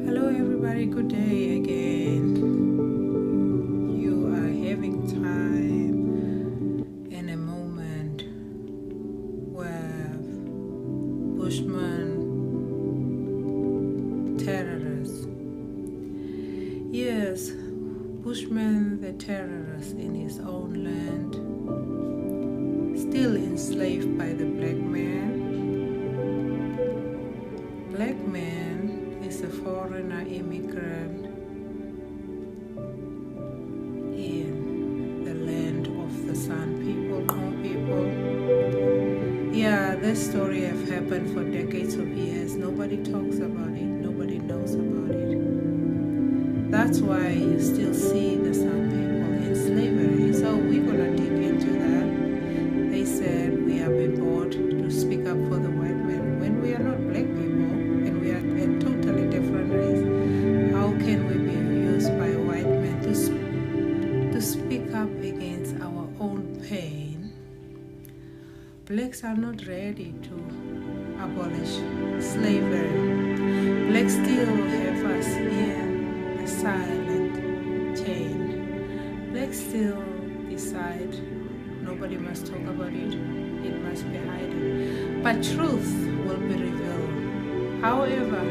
Hello everybody, good day again. You are having time in a moment where Bushman terrorists. Yes, Bushman the terrorist in his own land, still enslaved by the black man. Black man is a foreigner immigrant in the land of the San people, Khmer people. Yeah, this story have happened for decades of years. Nobody talks about it. Nobody knows about it. That's why you still see the San people in slavery. So we're gonna dig into that. They said we have been bought to speak up for the white man when we are not black people and we are a totally different race. How can we be used by white men to speak up against our own pain? Blacks are not ready to abolish slavery. Blacks still have us in a silent chain. Blacks still decide nobody must talk about it. It must be hidden. But truth will be revealed. However,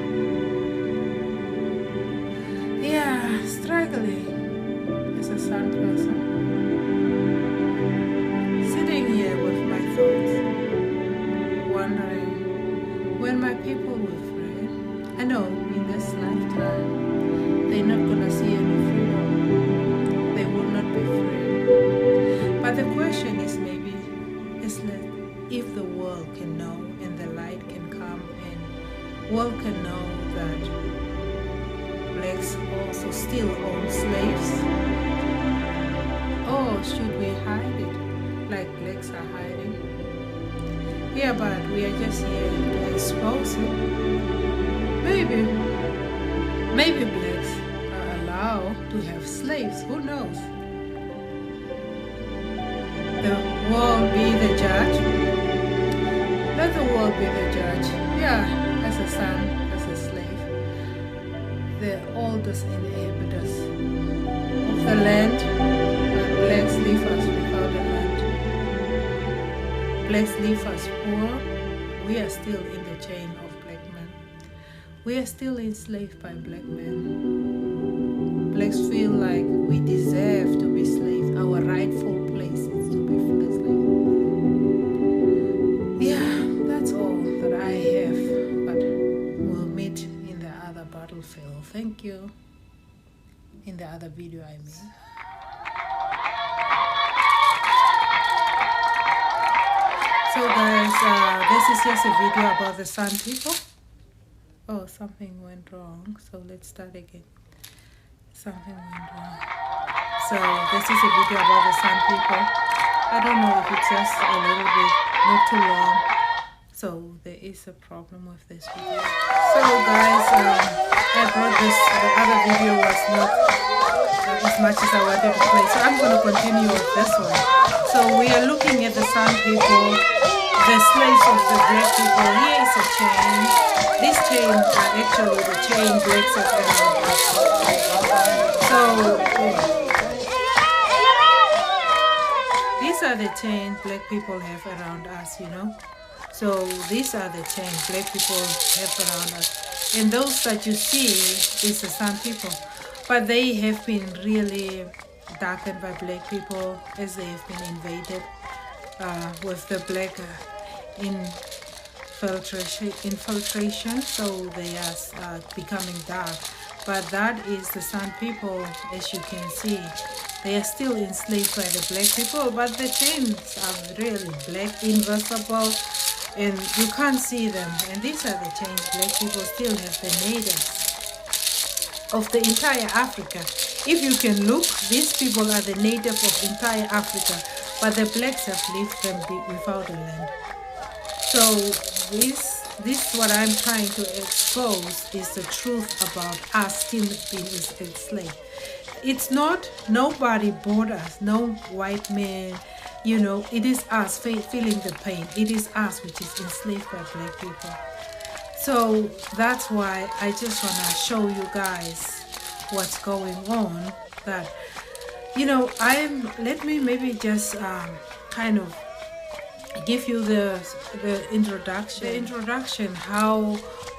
struggling as a San person, sitting here with my thoughts, wondering when my people will free. I know in this lifetime they're not gonna see any freedom. They will not be free. But the question is maybe if the world can know and the light can come and world can know that blacks also still own slaves, or should we hide it like blacks are hiding? Yeah, but we are just here to expose it. Maybe blacks are allowed to have slaves, who knows? The world be the judge. Let the world be the judge. Yeah, as a son, as a slave, the oldest inhabitants of the land, but blacks leave us without a land. Blacks leave us poor. We are still in the chain of black men. We are still enslaved by black men. Blacks feel like we deserve to be slaves. Our rightful place is to be slaves. Yeah, that's all that I have. But we'll meet in the other battlefield. Thank you. In the other video I made. So guys, this is just a video about the San people. Oh, something went wrong. So let's start again. Something went wrong. So this is a video about the San people. I don't know if it's just a little bit, not too long. So there is a problem with this video. So guys, I brought this, the other video was not as much as I wanted to play. So I'm going to continue with this one. So we are looking at the San people, the slaves of the black people. Here is a chain. These chains are actually the chain blacks have around us. So these are the chains black people have around us, you know. So these are the chains black people have around us. And those that you see is the San people. But they have been really darkened by black people as they have been invaded with the black infiltration. So they are becoming dark. But that is the San people, as you can see. They are still enslaved by the black people, but the chains are really black, invisible, and you can't see them. And these are the chains black people still have, the natives of the entire Africa. If you can look, these people are the native of entire Africa, but the blacks have left them without a land. So this what I'm trying to expose is the truth about us still being enslaved. It's not nobody bought us, no white man, you know, it is us feeling the pain. It is us which is enslaved by black people. So that's why I just want to show you guys what's going on. That, you know, let me maybe just kind of give you the introduction how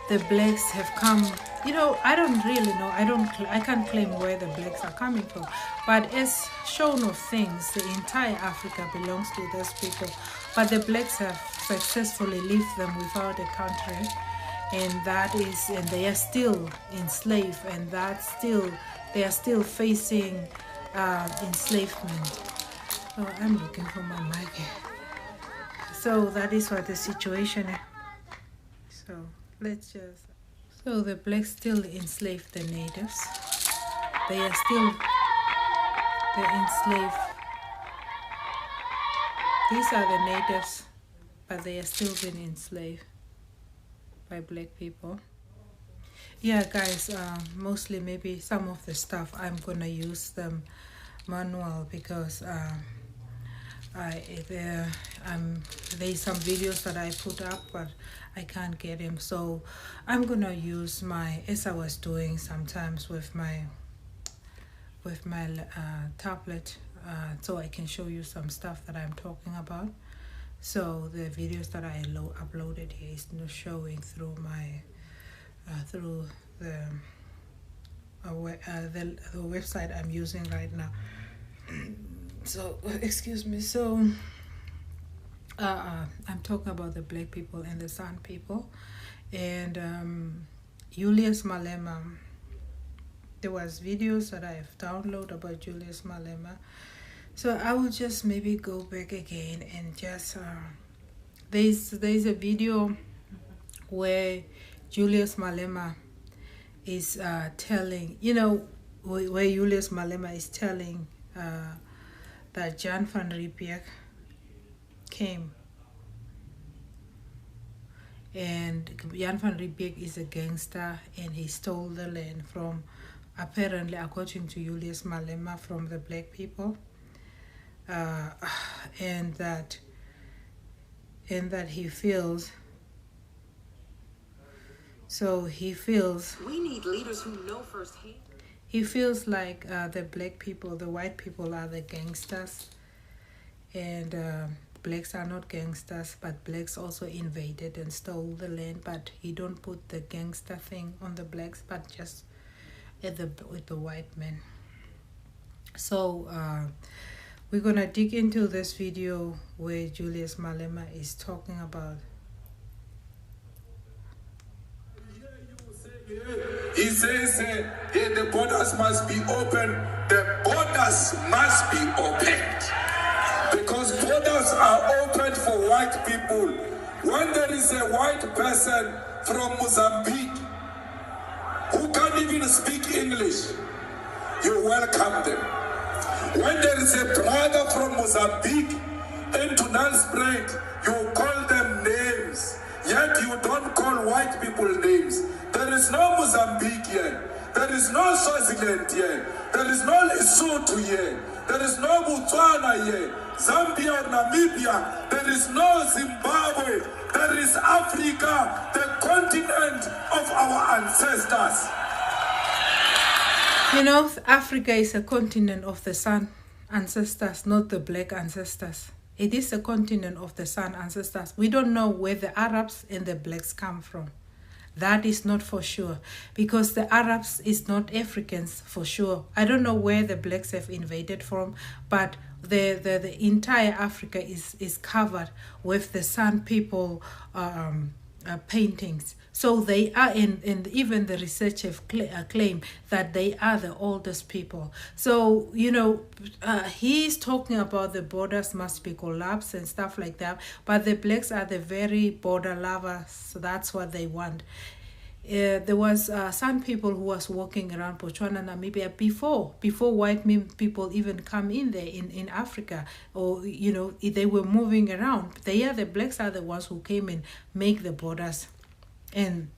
the blacks have come. You know, I don't really know, I can't claim where the blacks are coming from, but as shown of things, the entire Africa belongs to those people, but the blacks have successfully left them without a country, and they are still enslaved, and they are still facing enslavement. Oh, I'm looking for my mic here. So that is what the situation is. So the blacks still enslave the natives. They're enslaved. These are the natives, but they are still being enslaved by black people. Yeah, guys, mostly maybe some of the stuff I'm gonna use them manual because there's some videos that I put up, but I can't get them, so I'm gonna use as I was doing sometimes with my tablet, so I can show you some stuff that I'm talking about. So the videos that I uploaded here is not showing through my through the website I'm using right now. So excuse me. So I'm talking about the black people and the San people, and Julius Malema. There was videos that I've downloaded about Julius Malema, so I will just maybe go back again and just there's a video where Julius Malema is telling, you know, where Julius Malema is telling that Jan van Riebeeck came, and Jan van Riebeeck is a gangster, and he stole the land from, apparently according to Julius Malema, from the black people, and that he feels, we need leaders who know firsthand. He feels like the black people, the white people, are the gangsters, and blacks are not gangsters, but blacks also invaded and stole the land, but he don't put the gangster thing on the blacks, but just with the white men. So we're gonna dig into this video where Julius Malema is talking about. He says the borders must be open. The borders must be opened. Because borders are opened for white people. When there is a white person from Mozambique who can't even speak English, you welcome them. When there is a brother from Mozambique into Nelspruit, you call them names. Yet you don't call white people names. There is no Mozambique here. There is no Swaziland here. There is no Lesotho here. There is no Botswana here. Zambia or Namibia. There is no Zimbabwe. There is Africa, the continent of our ancestors. You know, Africa is a continent of the sun ancestors, not the black ancestors. It is a continent of the sun ancestors. We don't know where the Arabs and the blacks come from. That is not for sure, because the Arabs is not Africans for sure. I don't know where the blacks have invaded from, but the entire Africa is covered with the San people paintings. So they are and even the research have claimed that they are the oldest people. So, you know, he's talking about the borders must be collapsed and stuff like that, but the blacks are the very border lovers, so that's what they want. There was some people who was walking around Botswana, Namibia before white people even come in there in Africa, or, you know, they were moving around. The blacks are the ones who came and make the borders, and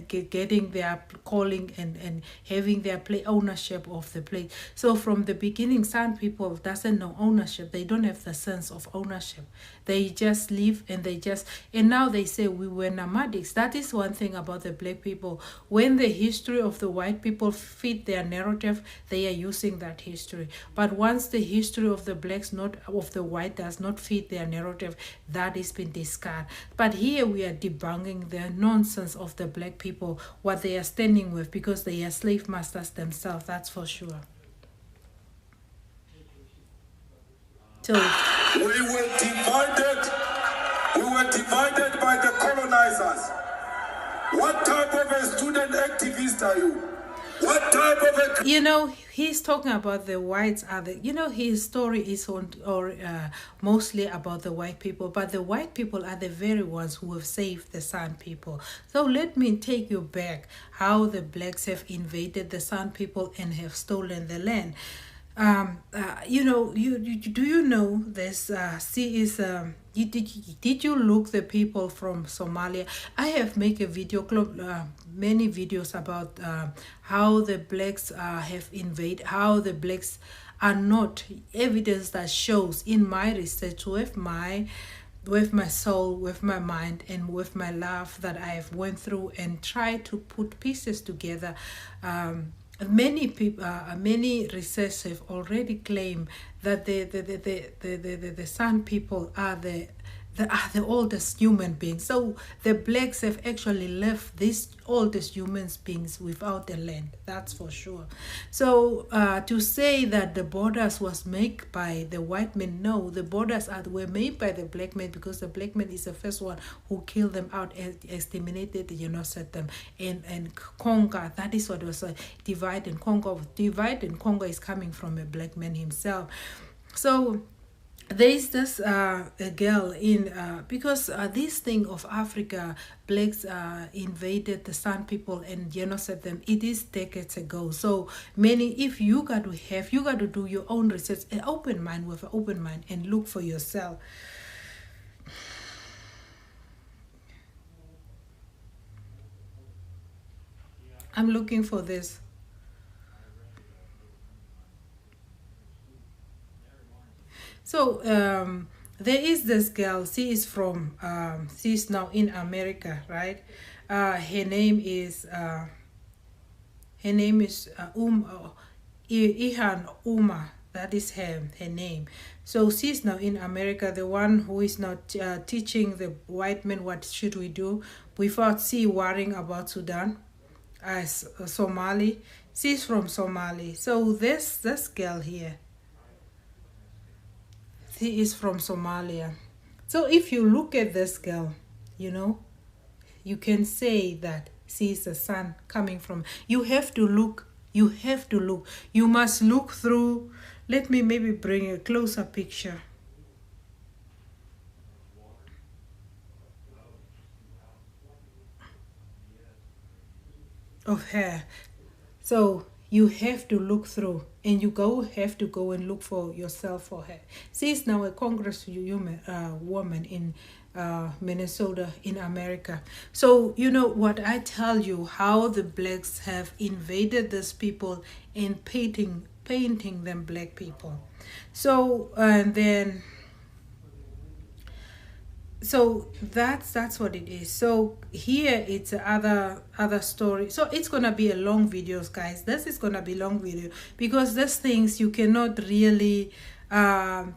getting their calling and having their ownership of the place. So from the beginning, San people doesn't know ownership. They don't have the sense of ownership. They just live and now they say we were nomadics. That is one thing about the black people. When the history of the white people fit their narrative, they are using that history. But once the history of the blacks, not of the white, does not fit their narrative, that has been discarded. But here we are debunking the nonsense of the black people, what they are standing with, because they are slave masters themselves, that's for sure. So we were divided. We were divided by the colonizers. What type of a student activist are you? What type of a... You know, he's talking about the whites are the, his story is mostly about the white people, but the white people are the very ones who have saved the San people. So let me take you back how the blacks have invaded the San people and have stolen the land. Do you know this? Did you look the people from Somalia? I have made a video, many videos about how the blacks have invaded, how the blacks are not evidence that shows in my research with my soul, with my mind, and with my love that I have went through and tried to put pieces together. Many people, many researchers have already claimed that the San people are the oldest human beings. So the blacks have actually left these oldest human beings without the land. That's for sure. So to say that the borders was made by the white men, no, the borders were made by the black men, because the black man is the first one who killed them out, exterminated, set them and conquer. That is what was divide and conquer. Divide and conquer is coming from a black man himself. So there is this a girl in because this thing of Africa, blacks invaded the San people and genocide them. It is decades ago. So many, if you got to do your own research, an open mind, with an open mind, and look for yourself. I'm looking for this. So there is this girl. She is from she's now in America, right? Her name is Ihan Uma. That is her name. So she's now in America, the one who is now teaching the white men what should we do without worrying about Sudan as Somali. She's from Somali. So this girl here, she is from Somalia. So if you look at this girl, you can say that she is a son coming from. You have to look. You must look through. Let me maybe bring a closer picture of her. So you have to look through, and you have to go and look for yourself for her. She is now a woman in Minnesota in America. So what I tell you, how the blacks have invaded these people and painting them black people. So and then so that's what it is. So here it's other story. So it's gonna be a long videos, guys. This is gonna be long video, because these things you cannot really have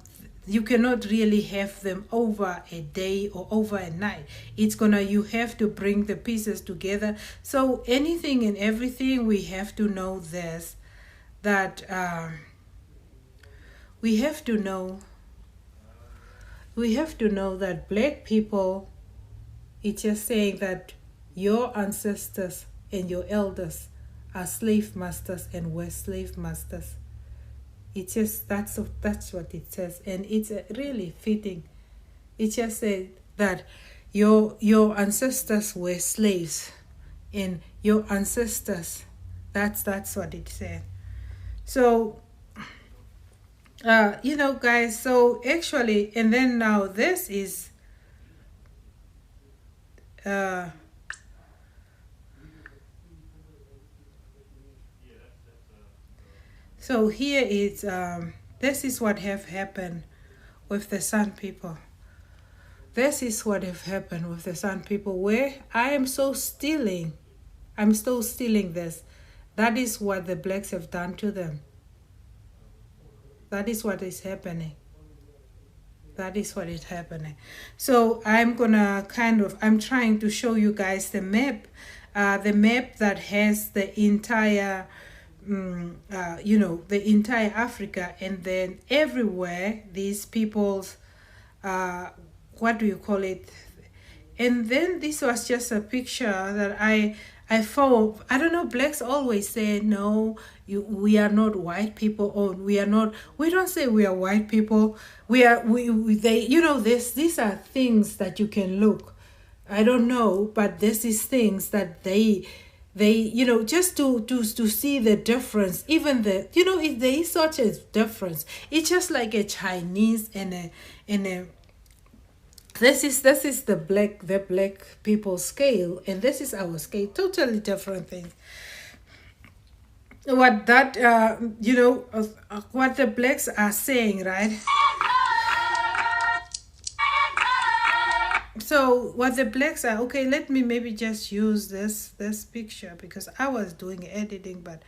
them over a day or over a night. You have to bring the pieces together. So anything and everything, we have to know this, that we have to know that black people, it's just saying that your ancestors and your elders are slave masters and were slave masters. It's just that's what it says, and it's really fitting. It just said that your ancestors were slaves, and your ancestors. That's what it said. So guys, so actually, and then now this is So here is this is what have happened with the San people. This is what have happened with the San people, where I am so stealing. I'm still stealing this. That is what the blacks have done to them. That is what is happening. That is what is happening. So I'm gonna I'm trying to show you guys the map that has the entire the entire Africa, and then everywhere these people's what do you call it? And then this was just a picture that I found. I don't know, blacks always say no, we are not white people, or we don't say we are white people. They these are things that you can look. I don't know, but this is things that they just to see the difference. Even if there is such a difference, it's just like a Chinese and a this is the black people scale, and this is our scale. Totally different things. What that what the blacks are saying, right? So what the blacks are, okay, let me maybe just use this picture, because I was doing editing, but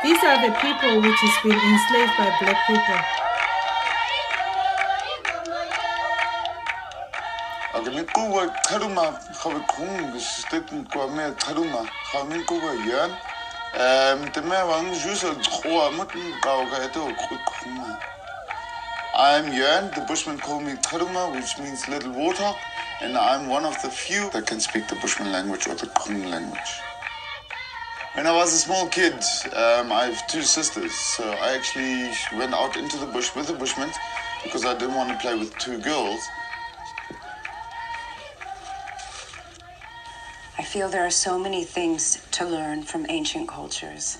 these are the people which has been enslaved by black people. I'm Yuan, the Bushmen call me Taruma, which means little water, and I'm one of the few that can speak the Bushman language or the Krum language. When I was a small kid, I have two sisters, so I actually went out into the bush with the Bushmen because I didn't want to play with two girls. I feel there are so many things to learn from ancient cultures.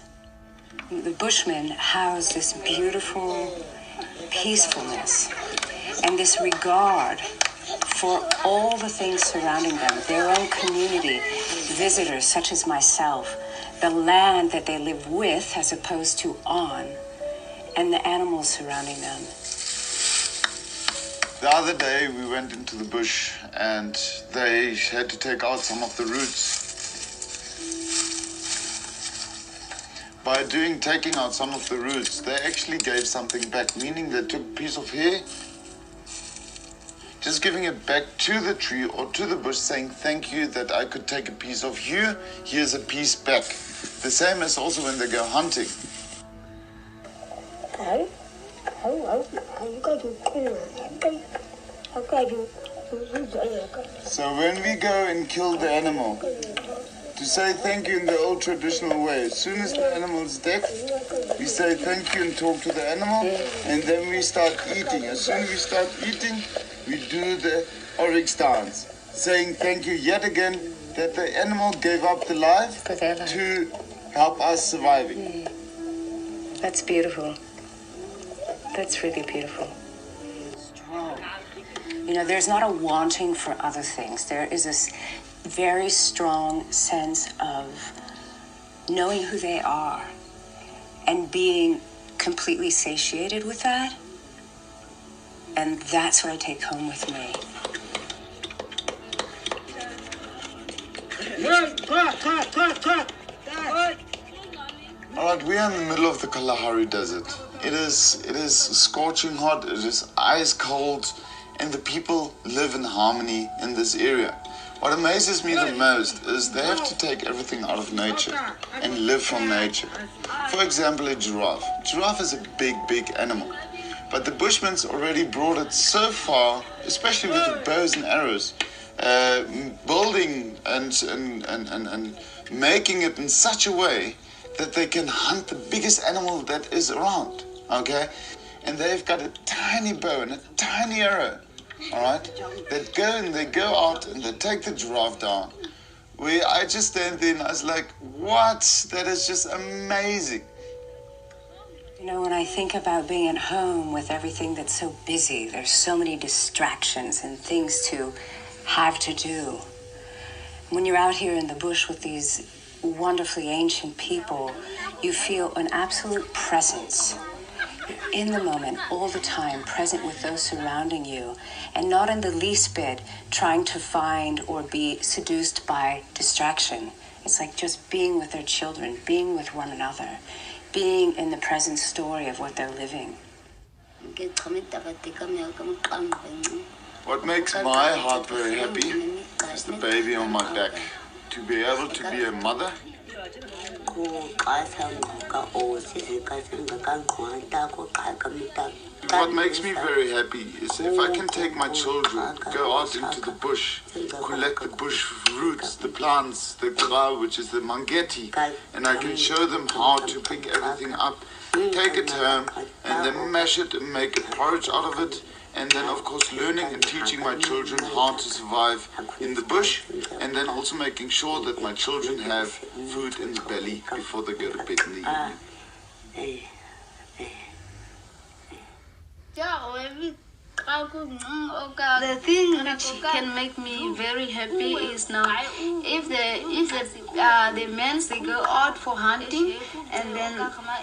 The Bushmen house this beautiful peacefulness and this regard for all the things surrounding them, their own community, visitors such as myself, the land that they live with as opposed to on, and the animals surrounding them. The other day we went into the bush and they had to take out some of the roots. By taking out some of the roots, they actually gave something back, meaning they took a piece of hair, just giving it back to the tree or to the bush, saying thank you that I could take a piece of you, here's a piece back. The same as also when they go hunting. So when we go and kill the animal, to say thank you in the old traditional way, as soon as the animal is dead, we say thank you and talk to the animal, and then we start eating. As soon as we start eating, we do the oryx dance, saying thank you yet again that the animal gave up the life to help us surviving. That's beautiful. That's really beautiful. You know, there's not a wanting for other things. There is this very strong sense of knowing who they are and being completely satiated with that. And that's what I take home with me. All right, we are in the middle of the Kalahari Desert. It is scorching hot, it is ice cold, and the people live in harmony in this area. What amazes me the most is they have to take everything out of nature and live from nature. For example, a giraffe. Giraffe is a big, big animal. But the Bushmen already brought it so far, especially with the bows and arrows, building and making it in such a way that they can hunt the biggest animal that is around, okay? And they've got a tiny bow and a tiny arrow, all right? They go out and they take the giraffe down. I just stand there and I was like, what? That is just amazing. You know, when I think about being at home with everything that's so busy, there's so many distractions and things to have to do. When you're out here in the bush with these wonderfully ancient people, you feel an absolute presence in the moment, all the time, present with those surrounding you, and not in the least bit trying to find or be seduced by distraction. It's like just being with their children, being with one another, being in the present story of what they're living. What makes my heart very happy is the baby on my back. To be able to be a mother. What makes me very happy is if I can take my children, go out into the bush, collect the bush roots, the plants, the gra, which is the mangeti, and I can show them how to pick everything up, take it home, and then mash it and make a porridge out of it. And then, of course, learning and teaching my children how to survive in the bush, and then also making sure that my children have food in the belly before they go to bed in the evening. The thing which can make me very happy is now if the men they go out for hunting and then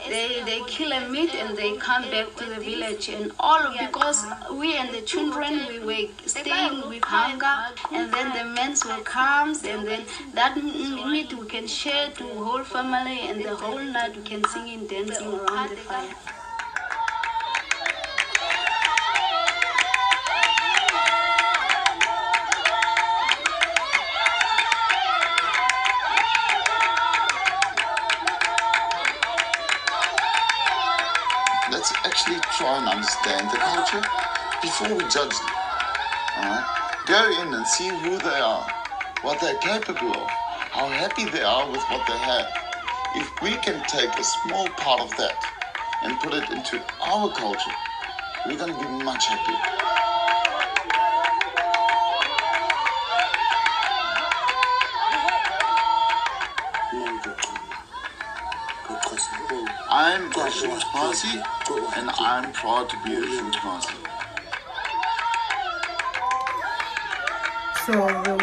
they kill a meat and they come back to the village, and all because we and the children we were staying with hunger, and then the men will come and then that meat we can share to whole family, and the whole night we can sing and dancing around the fire. Let's actually try and understand the culture before we judge them. Go in and see who they are, what they're capable of, how happy they are with what they have. If we can take a small part of that and put it into our culture, we're going to be much happier. I'm a Shultmasi, and I'm proud to be a Shultmasi. So the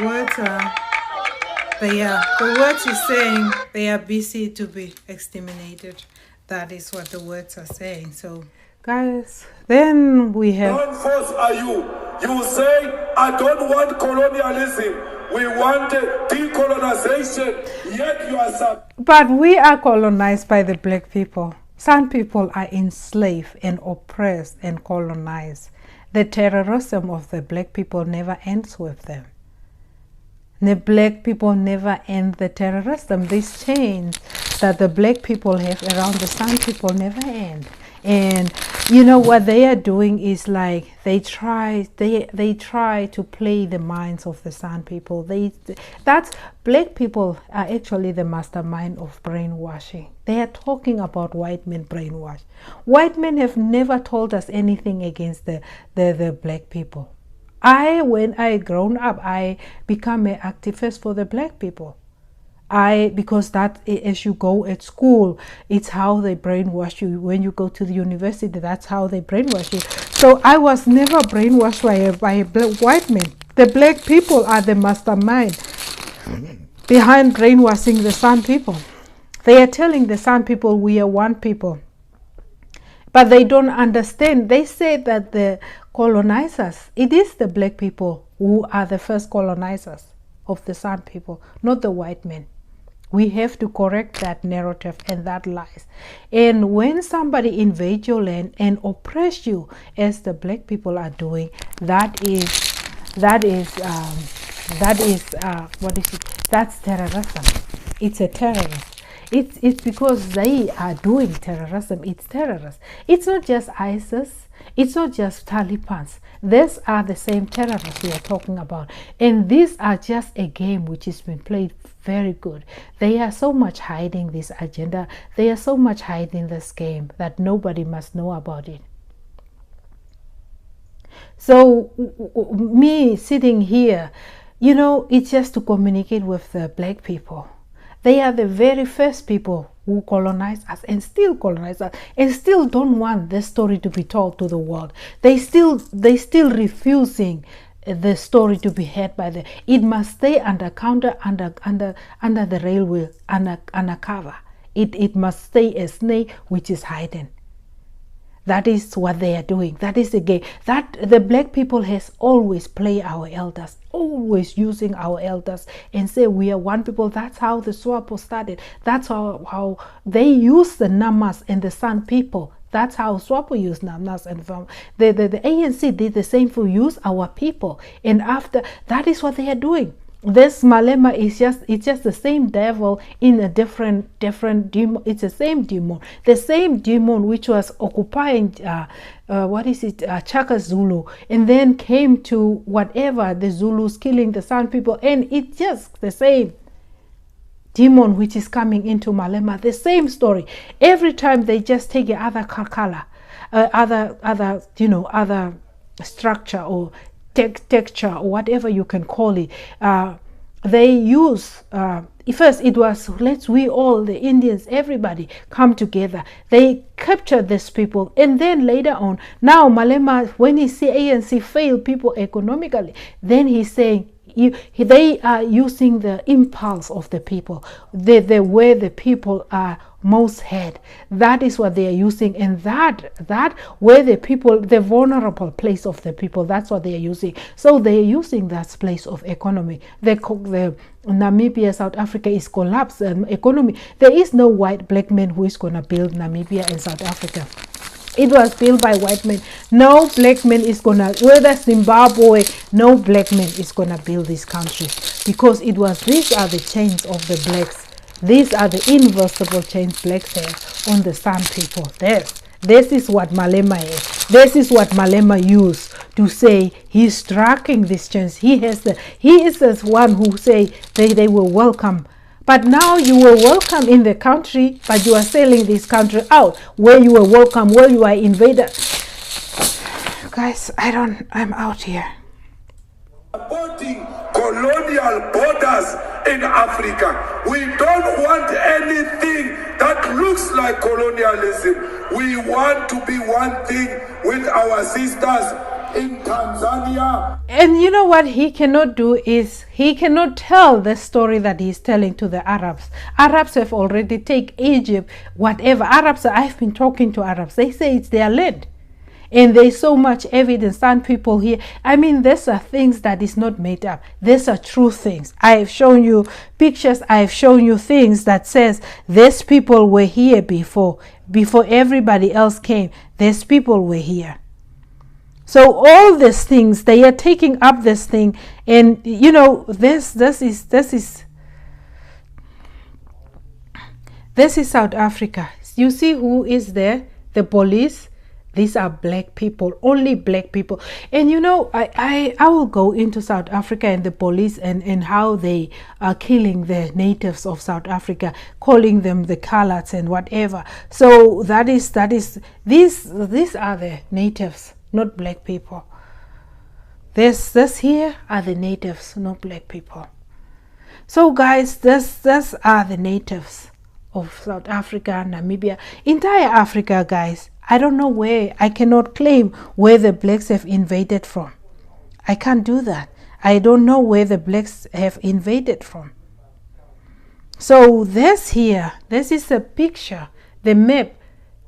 words is saying they are busy to be exterminated. That is what the words are saying. So guys, then we have... What force are you? You say, I don't want colonialism. We want decolonization. Yet you are... But we are colonized by the black people. Some people are enslaved and oppressed and colonized. The terrorism of the black people never ends with them. The black people never end the terrorism. These chains that the black people have around the San people never end. And you know what they are doing is like they try to play the minds of the San people. That's black people are actually the mastermind of brainwashing. They are talking about white men brainwash. White men have never told us anything against the black people. When I grown up, I become an activist for the black people. Because that, as you go at school, it's how they brainwash you. When you go to the university, that's how they brainwash you. So I was never brainwashed by a white man. The black people are the mastermind behind brainwashing the San people. They are telling the San people we are one people. But they don't understand. They say that the colonizers, it is the black people who are the first colonizers of the San people, not the white men. We have to correct that narrative and that lies. And when somebody invades your land and oppress you, as the black people are doing, that's terrorism. It's a terrorist. It's because they are doing terrorism. It's terrorists. It's not just ISIS. It's not just Taliban. These are the same terrorists we are talking about. And these are just a game which has been played very good. They are so much hiding this agenda. They are so much hiding this game that nobody must know about it. So me sitting here, you know, it's just to communicate with the black people. They are the very first people who colonize us and still colonize us and still don't want this story to be told to the world. They still refusing the story to be heard by the, it must stay under the railway, undercover. It must stay a snake which is hidden. That is what they are doing. That is the game that the black people has always played our elders, always using our elders and say we are one people. That's how the SWAPO started. That's how they use the Namas and the San people. That's how SWAPO used Namas and from the ANC did the same for use our people. And after that is what they are doing. This Malema is just the same devil in a different demon. It's the same demon which was occupying Chaka Zulu, and then came to whatever the Zulus killing the San people, and it's just the same demon which is coming into Malema. The same story every time. They just take the other color, other structure or texture or whatever you can call it. They use first it was we all the Indians, everybody come together. They captured these people, and then later on, now Malema, when he see ANC fail people economically, then he's saying they are using the impulse of the people, the way the people are most hurt. That is what they are using, and that where the people, the vulnerable place of the people, that's what they are using. So they are using that place of economy. The Namibia, South Africa is collapsed economy. There is no white black man who is going to build Namibia and South Africa. It was built by white men. No black man is gonna, whether Zimbabwe, no black man is gonna build these countries, because it was, these are the chains of the blacks. These are the invincible chains blacks have on the San people. This is what Malema is. This is what Malema used to say he's striking these chains. He is the one who say they were welcome. But now you were welcome in the country, but you are selling this country out where you were welcome, where you are invader. Guys, I'm out here. Supporting colonial borders in Africa. We don't want anything that looks like colonialism. We want to be one thing with our sisters in Tanzania. And you know what he cannot do is he cannot tell the story that he's telling to the Arabs. Arabs have already taken Egypt, whatever. Arabs, I've been talking to Arabs. They say it's their land. And there's so much evidence, some people here. I mean, these are things that is not made up. These are true things. I have shown you pictures. I have shown you things that says these people were here before everybody else came. These people were here. So all these things, they are taking up this thing, and you know, this is South Africa. You see who is there? The police. These are black people, only black people. And you know, I will go into South Africa and the police and how they are killing the natives of South Africa, calling them the coloureds and whatever. So these are the natives, not black people. This here are the natives, not black people. So guys, this are the natives of South Africa, Namibia, entire Africa, guys. I don't know where, I cannot claim where the blacks have invaded from. I can't do that. I don't know where the blacks have invaded from. So this is a picture, the map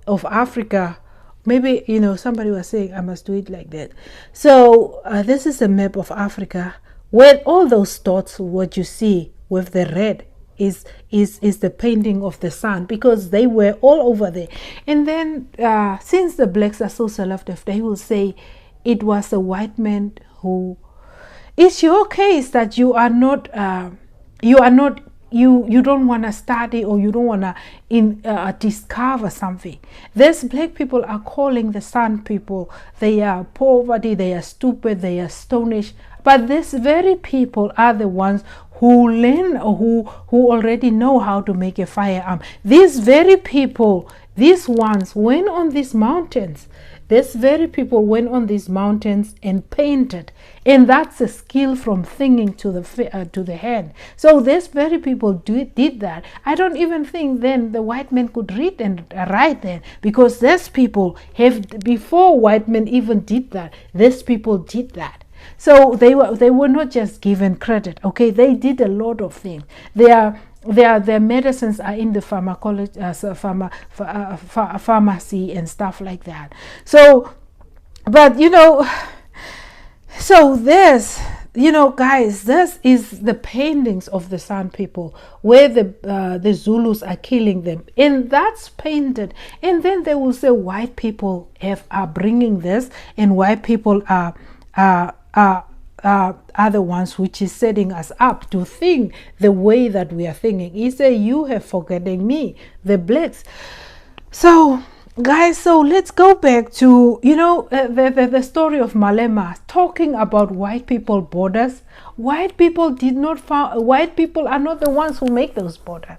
of Africa. Maybe, you know, somebody was saying I must do it like that. So this is a map of Africa where all those dots, what you see with the red, is the painting of the sun, because they were all over there. And then since the blacks are so selective, they will say it was a white man who, it's your case that you don't want to study, or you don't want to discover something. These black people are calling the San people, they are poverty, they are stupid, they are stonish. But these very people are the ones who learn, or who already know how to make a firearm. These very people, these ones went on these mountains. These very people went on these mountains and painted, and that's a skill from thinking to the hand. So these very people did that. I don't even think then the white men could read and write then, because these people have, before white men even did that, these people did that. So they were not just given credit. Okay, they did a lot of things. Their medicines are in the pharmacy and stuff like that. So, but so this, guys, this is the paintings of the San people where the Zulus are killing them, and that's painted. And then they will say white people are bringing this, and white people are the ones which is setting us up to think the way that we are thinking. He said, you have forgetting me, the blacks. So guys, so let's go back to the story of Malema, talking about white people borders. White people white people are not the ones who make those borders.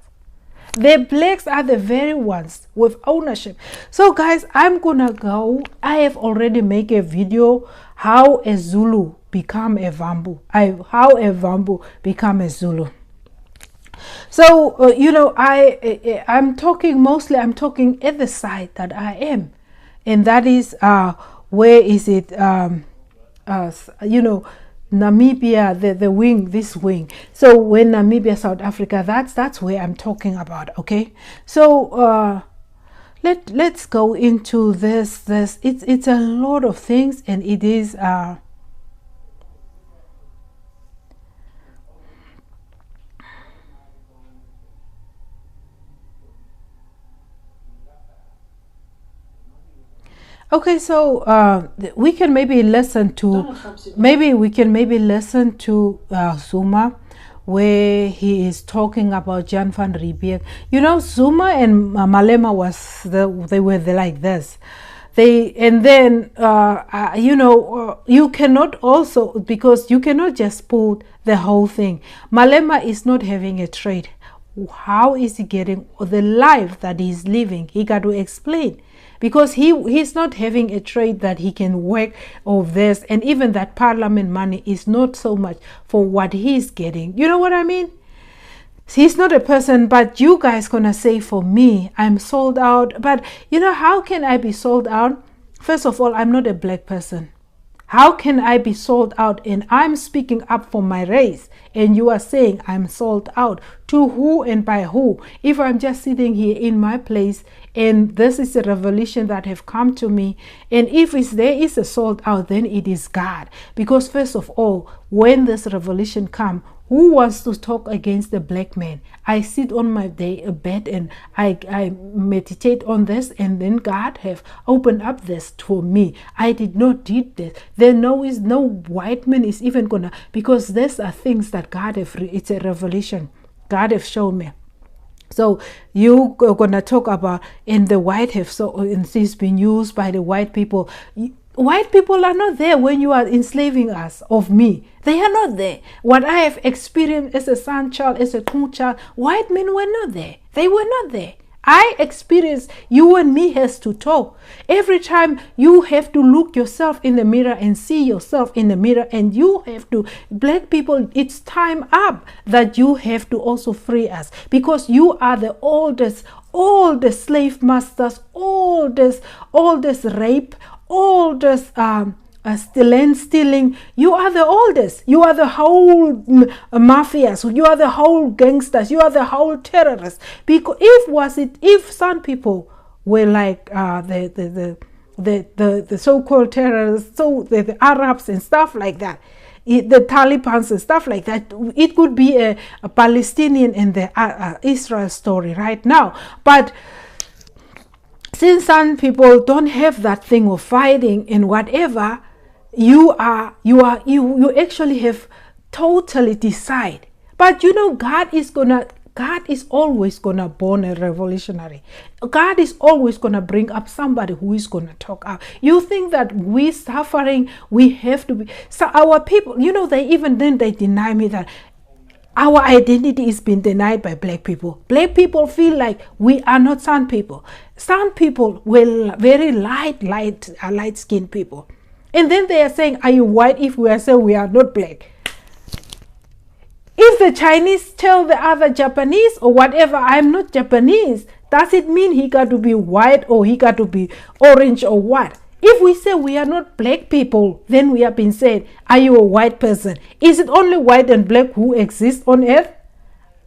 The blacks are the very ones with ownership. So guys, I'm gonna go. I have already made a video how a Zulu become a Vambu, how a Vambu become a Zulu. So I'm talking at the side that I am, and that is where is it, Namibia, the wing, this wing. So when Namibia, South Africa, that's where I'm talking about. Okay, so let's go into this. It's a lot of things, and it is okay. So we can maybe listen to Zuma, where he is talking about Jan van Riebeeck. Zuma and Malema they were like this. And then you cannot also, because you cannot just put the whole thing. Malema is not having a trade. How is he getting the life that he's living? He got to explain, because he's not having a trade that he can work of this, and even that parliament money is not so much for what he's getting. You know what I mean? He's not a person, but you guys gonna say, for me, I'm sold out. But how can I be sold out? First of all, I'm not a black person. How can I be sold out? And I'm speaking up for my race, and you are saying I'm sold out. To who and by who? If I'm just sitting here in my place, and this is a revelation that have come to me, and if there is a sold out, then it is God. Because first of all, when this revelation come, who wants to talk against the black man? I sit on my bed and I meditate on this, and then God have opened up this for me. I did not did this. There is no white man is even gonna, because these are things that God have. It's a revelation God have shown me. So you are gonna talk about, and the white have and it's been used by the white people. White people are not there when you are enslaving us of me. They are not there. What I have experienced as a son child, as a true child, white men were not there. They were not there. I experienced, you and me has to talk. Every time you have to look yourself in the mirror and see yourself in the mirror, and you have to, black people, it's time up that you have to also free us, because you are the oldest, all the slave masters, all this rape, all this land stealing. You are the oldest. You are the whole mafias. You are the whole gangsters. You are the whole terrorists. Because if some people were like the so-called terrorists, so the Arabs and stuff like that, the Taliban and stuff like that, it could be a Palestinian and the Israel story right now. But since some people don't have that thing of fighting and whatever, you actually have totally decide. But God is always gonna born a revolutionary. God is always gonna bring up somebody who is gonna talk out. You think that we suffering, we have to be, so our people, they deny me that our identity is being denied by black people. Black people feel like we are not San people. San people were very light-skinned people. And then they are saying, are you white if we are saying we are not black? If the Chinese tell the other Japanese or whatever, I'm not Japanese, does it mean he got to be white or he got to be orange or what? If we say we are not black people, then we have been said, are you a white person? Is it only white and black who exist on earth?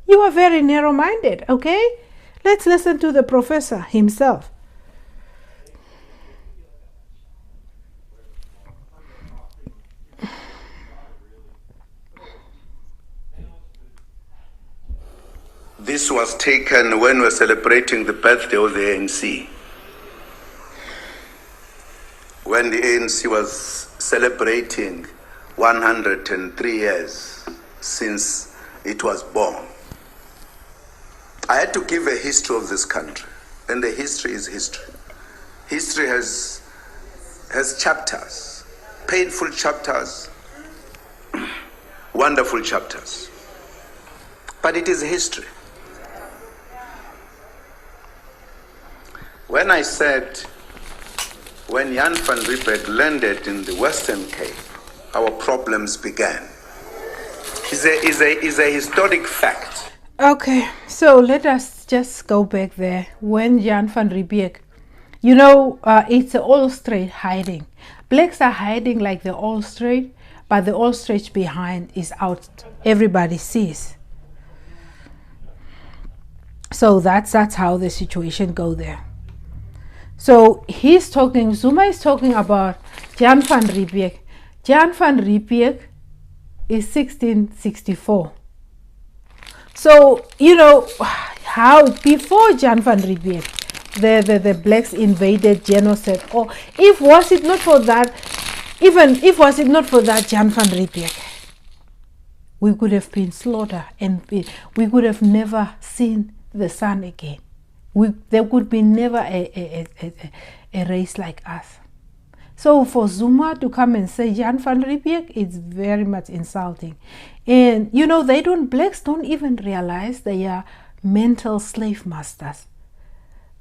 You are very narrow-minded, okay? Let's listen to the professor himself. This was taken when we were celebrating the birthday of the ANC. When the ANC was celebrating 103 years since it was born. I had to give a history of this country, and the history is history. History has chapters, painful chapters, wonderful chapters, but it is history. When I said, when Jan van Riebeeck landed in the Western Cape, our problems began. Is a historic fact. Okay, so let us just go back there. When Jan van Riebeeck, you know, it's an all straight hiding. Blacks are hiding like the all straight, but the all straight behind is out. Everybody sees. So that's how the situation go there. So he's talking, Zuma is talking about Jan van Riebeeck. Jan van Riebeeck is 1664. So, you know, how before Jan van Riebeeck, the blacks invaded, genocide, or if was it not for that, even if was it not for that Jan van Riebeeck, we could have been slaughtered and we could have never seen the sun again. There could be never a race like us. So for Zuma to come and say Jan van Riebeeck, it's very much insulting. And you know, blacks don't even realize they are mental slave masters.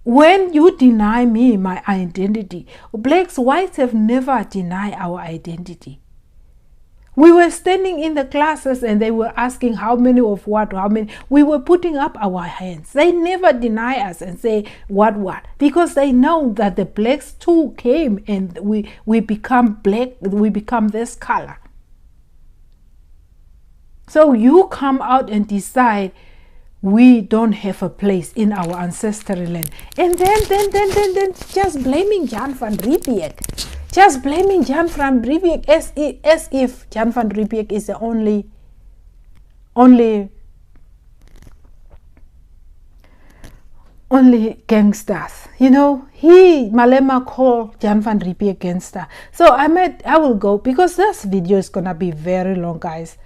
When you deny me my identity, blacks, whites have never denied our identity. We were standing in the classes and they were asking how many of what, how many. We were putting up our hands. They never deny us and say what, because they know that the blacks too came and we become black, we become this color. So you come out and decide we don't have a place in our ancestral land. And then just blaming Jan van Riebeeck. Just blaming Jan van Riebeeck as if Jan van Riebeeck is the only gangsters. You know, Malema called Jan van Riebeeck gangster. So I will go, because this video is gonna be very long, guys.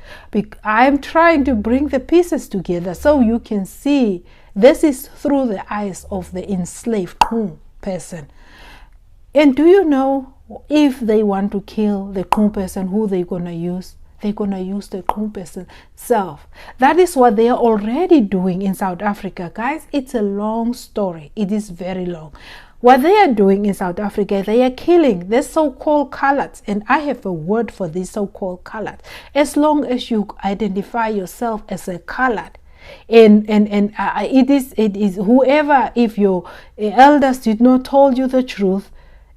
I'm trying to bring the pieces together so you can see this is through the eyes of the enslaved person. And do you know, if they want to kill the person, who they're gonna use? They're gonna use the person self. That is what they are already doing in South Africa, guys. It's a long story. It is very long. What they are doing in South Africa, they are killing the so-called coloreds, and I have a word for these so-called coloreds. As long as you identify yourself as a colored, it is whoever, if your elders did not told you the truth,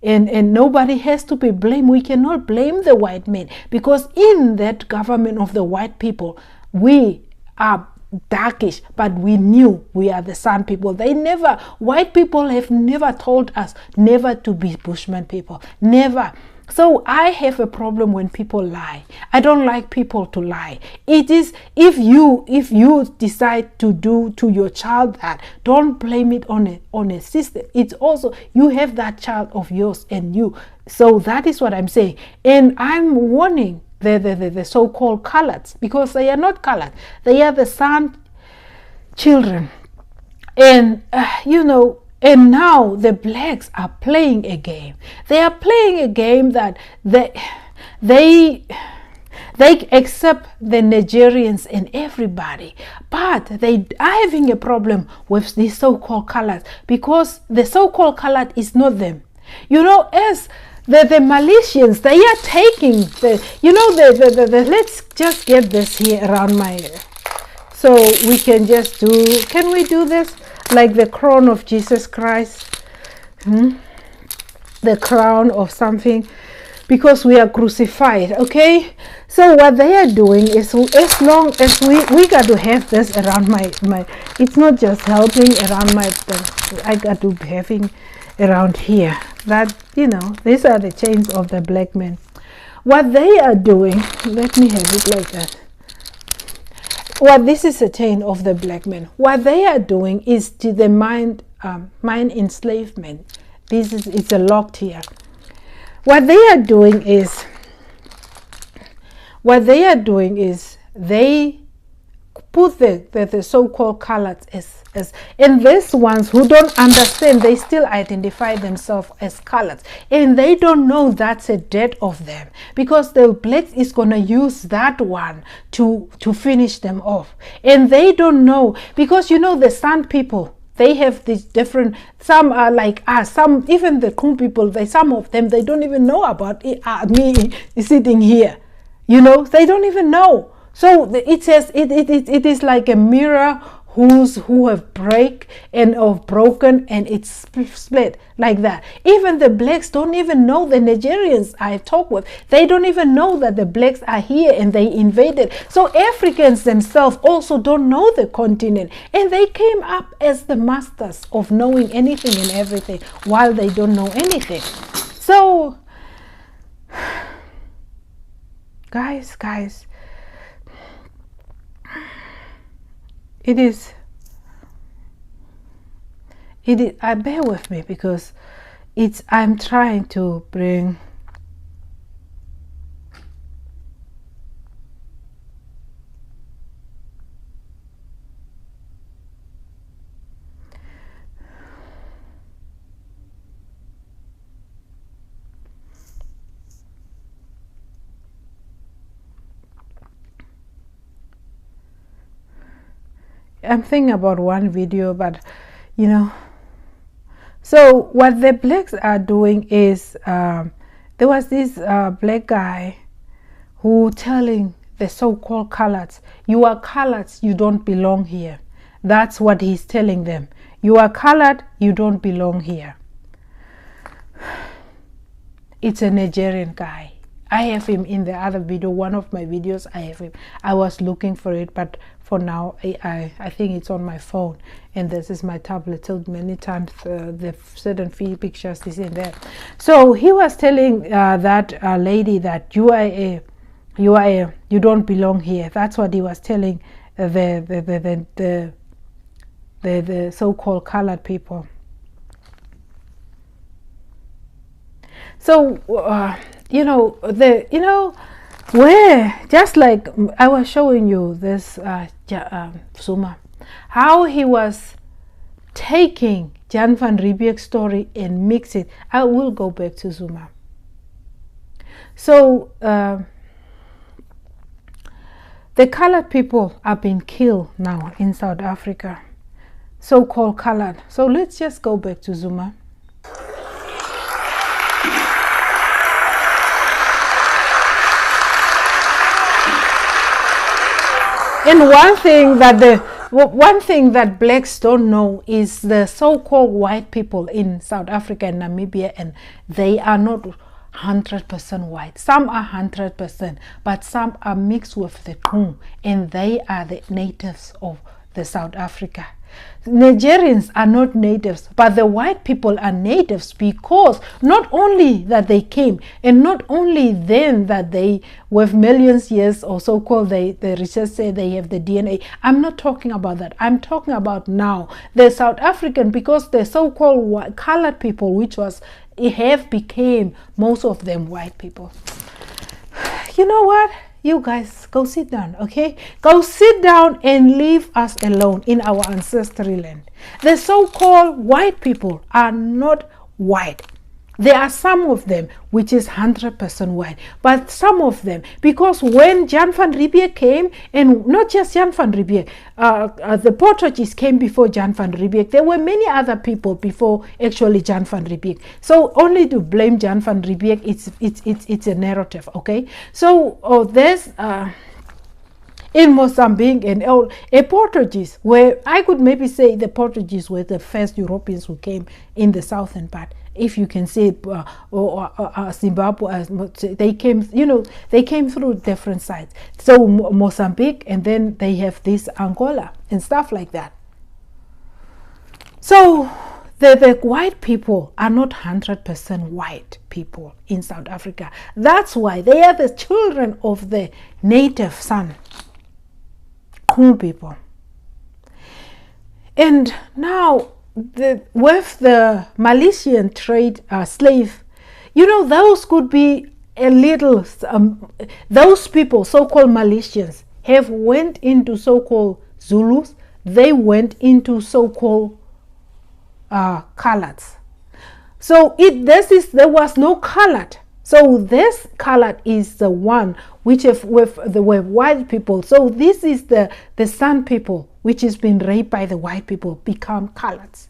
and nobody has to be blamed. We cannot blame the white man, because in that government of the white people, we are darkish, but we knew we are the sun people. White people have never told us never to be Bushman people, never. So I have a problem when people lie. I don't like people to lie. It is, if you decide to do to your child that, don't blame it on a system. It's also, you have that child of yours and you. So that is what I'm saying. And I'm warning the so-called coloreds, because they are not colored. They are the sun children. And you know, and now the blacks are playing a game. They are playing a game that they accept the Nigerians and everybody, but they are having a problem with these so-called colors, because the so-called colored is not them. You know, as the Malaysians, they are taking let's just get this here around my, so we can just do, can we do this? Like the crown of Jesus Christ. the crown of something, because we are crucified. Okay, so what they are doing is, as long as we got to have this around my it's not just helping around my thing, I got to be having around here, that, you know, these are the chains of the black men. What they are doing, let me have it like that. Well, this is a chain of the black men. What they are doing is to the mind enslavement. It's a locked here. What they are doing is they put the so-called colors as, and these ones who don't understand, they still identify themselves as colors, and they don't know that's a debt of them, because the blacks is going to use that one to finish them off. And they don't know, because, you know, the San people, they have these different, some are like us, some, even the Krum people, some of them, they don't even know about me sitting here. You know, they don't even know. So it says it is like a mirror who have broken, and it's split like that. Even the blacks don't even know, the Nigerians I talk with, they don't even know that the blacks are here and they invaded. So Africans themselves also don't know the continent, and they came up as the masters of knowing anything and everything while they don't know anything. So guys, it is, bear with me, because I'm trying to bring I'm thinking about one video, but you know, so what the blacks are doing is, there was this black guy who telling the so-called coloreds, you are coloreds, you don't belong here. That's what he's telling them. You are colored, you don't belong here. It's a Nigerian guy. I have him in the other video, one of my videos. I have him. I was looking for it, but for now I think it's on my phone, and this is my tablet. So many times the certain pictures is in there. So he was telling that lady that you don't belong here. That's what he was telling the so-called colored people. So where, just like I was showing you this Zuma, how he was taking Jan van Riebeeck's story and mix it. I will go back to Zuma. So the colored people are being killed now in South Africa, so-called colored. So let's just go back to Zuma. And one thing that blacks don't know is the so-called white people in South Africa and Namibia, and they are not 100% white. Some are 100%, but some are mixed with the Krum, and they are the natives of the South Africa. Nigerians are not natives, but the white people are natives, because not only that they came, and not only then that they with millions years or so-called, the research say they have the DNA. I'm not talking about that. I'm talking about now the South African, because the so-called colored people, which was became most of them white people. You know what? You guys go sit down, okay? Go sit down and leave us alone in our ancestral land. The so-called white people are not white. There are some of them which is 100% white, but some of them, because when Jan van Riebeeck came, and not just Jan van Riebeeck, the Portuguese came before Jan van Riebeeck. There were many other people before actually Jan van Riebeeck. So only to blame Jan van Riebeeck, it's a narrative, okay? So there's in Mozambique and a Portuguese, where I could maybe say the Portuguese were the first Europeans who came in the southern part. if you can say, Zimbabwe, they came, they came through different sides. So Mozambique, and then they have this Angola and stuff like that. So the white people are not 100% white people in South Africa. That's why they are the children of the native San people. And now with the Malaysian trade slave, those could be a little, those people, so-called Malaysians, have went into so-called Zulus. They went into so-called coloureds. So there was no coloured. So this coloured is the one which with the white people. So this is the San people which has been raped by the white people become coloureds.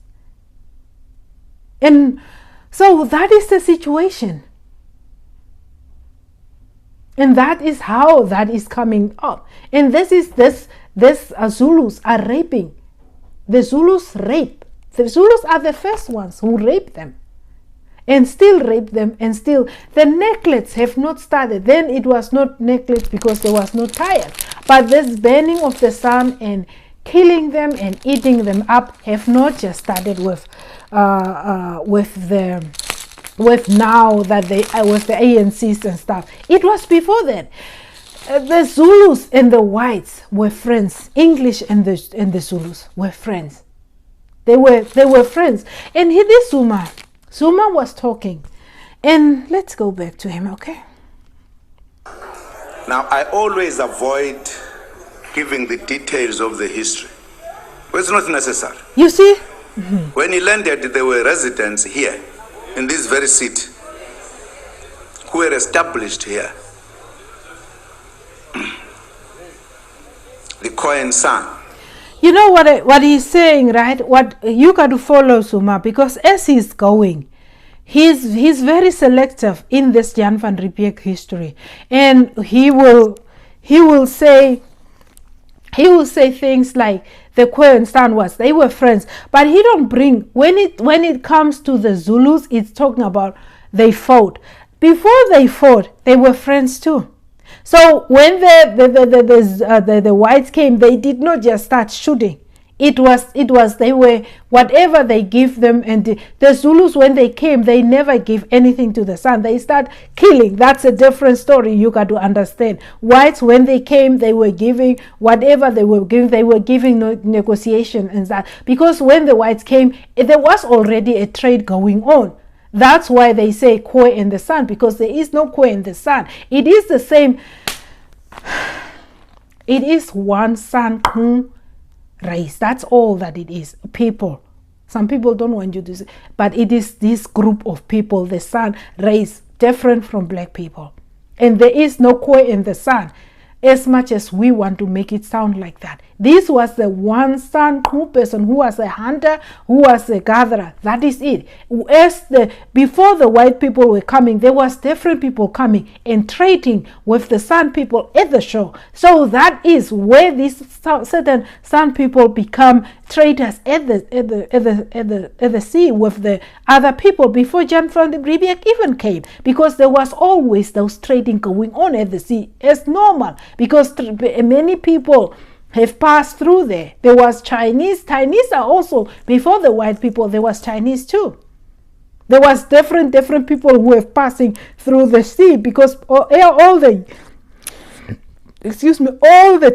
And so that is the situation. And that is how that is coming up. And this Zulus are raping. The Zulus rape. The Zulus are the first ones who rape them. And still rape them, and still the necklaces have not started. Then it was not necklace because there was no tires. But this burning of the sun and killing them and eating them up have not just started with now that they with the ANCs and stuff. It was before that. The Zulus and the whites were friends. English and the Zulus were friends. They were friends. And this Zuma was talking, and let's go back to him, okay? Now, I always avoid giving the details of the history. Well, it's not necessary. You see? When he landed, there were residents here, in this very city, who were established here. The Cohen son. You know what he's saying, right? What you got to follow Zuma, because as he's going, he's very selective in this Jan van Riebeeck history, and he will say things like the Cohen son they were friends, but he don't bring when it comes to the Zulus, it's talking about they fought. Before they fought, they were friends too. So when the whites came, they did not just start shooting. It was they were whatever they give them, and the Zulus, when they came, they never give anything to the sun. They start killing. That's a different story. You got to understand. Whites, when they came, they were giving whatever they were giving. They were giving no negotiation and that, because when the whites came, there was already a trade going on. That's why they say Koi in the sun, because there is no Koi in the sun. It is the same. It is one sun race. That's all that it is. People. Some people don't want you to say, but it is this group of people, the sun race, different from black people. And there is no Koi in the sun, as much as we want to make it sound like that. This was the one San person who was a hunter, who was a gatherer. That is it. Before the white people were coming, there was different people coming and trading with the San people at the shore. So that is where these certain San people become traders at the sea with the other people before Jan van Riebeeck even came, because there was always those trading going on at the sea as normal, because many people have passed through there. There was Chinese. Chinese are also, before the white people, there was Chinese too. There was different people who were passing through the sea, because all the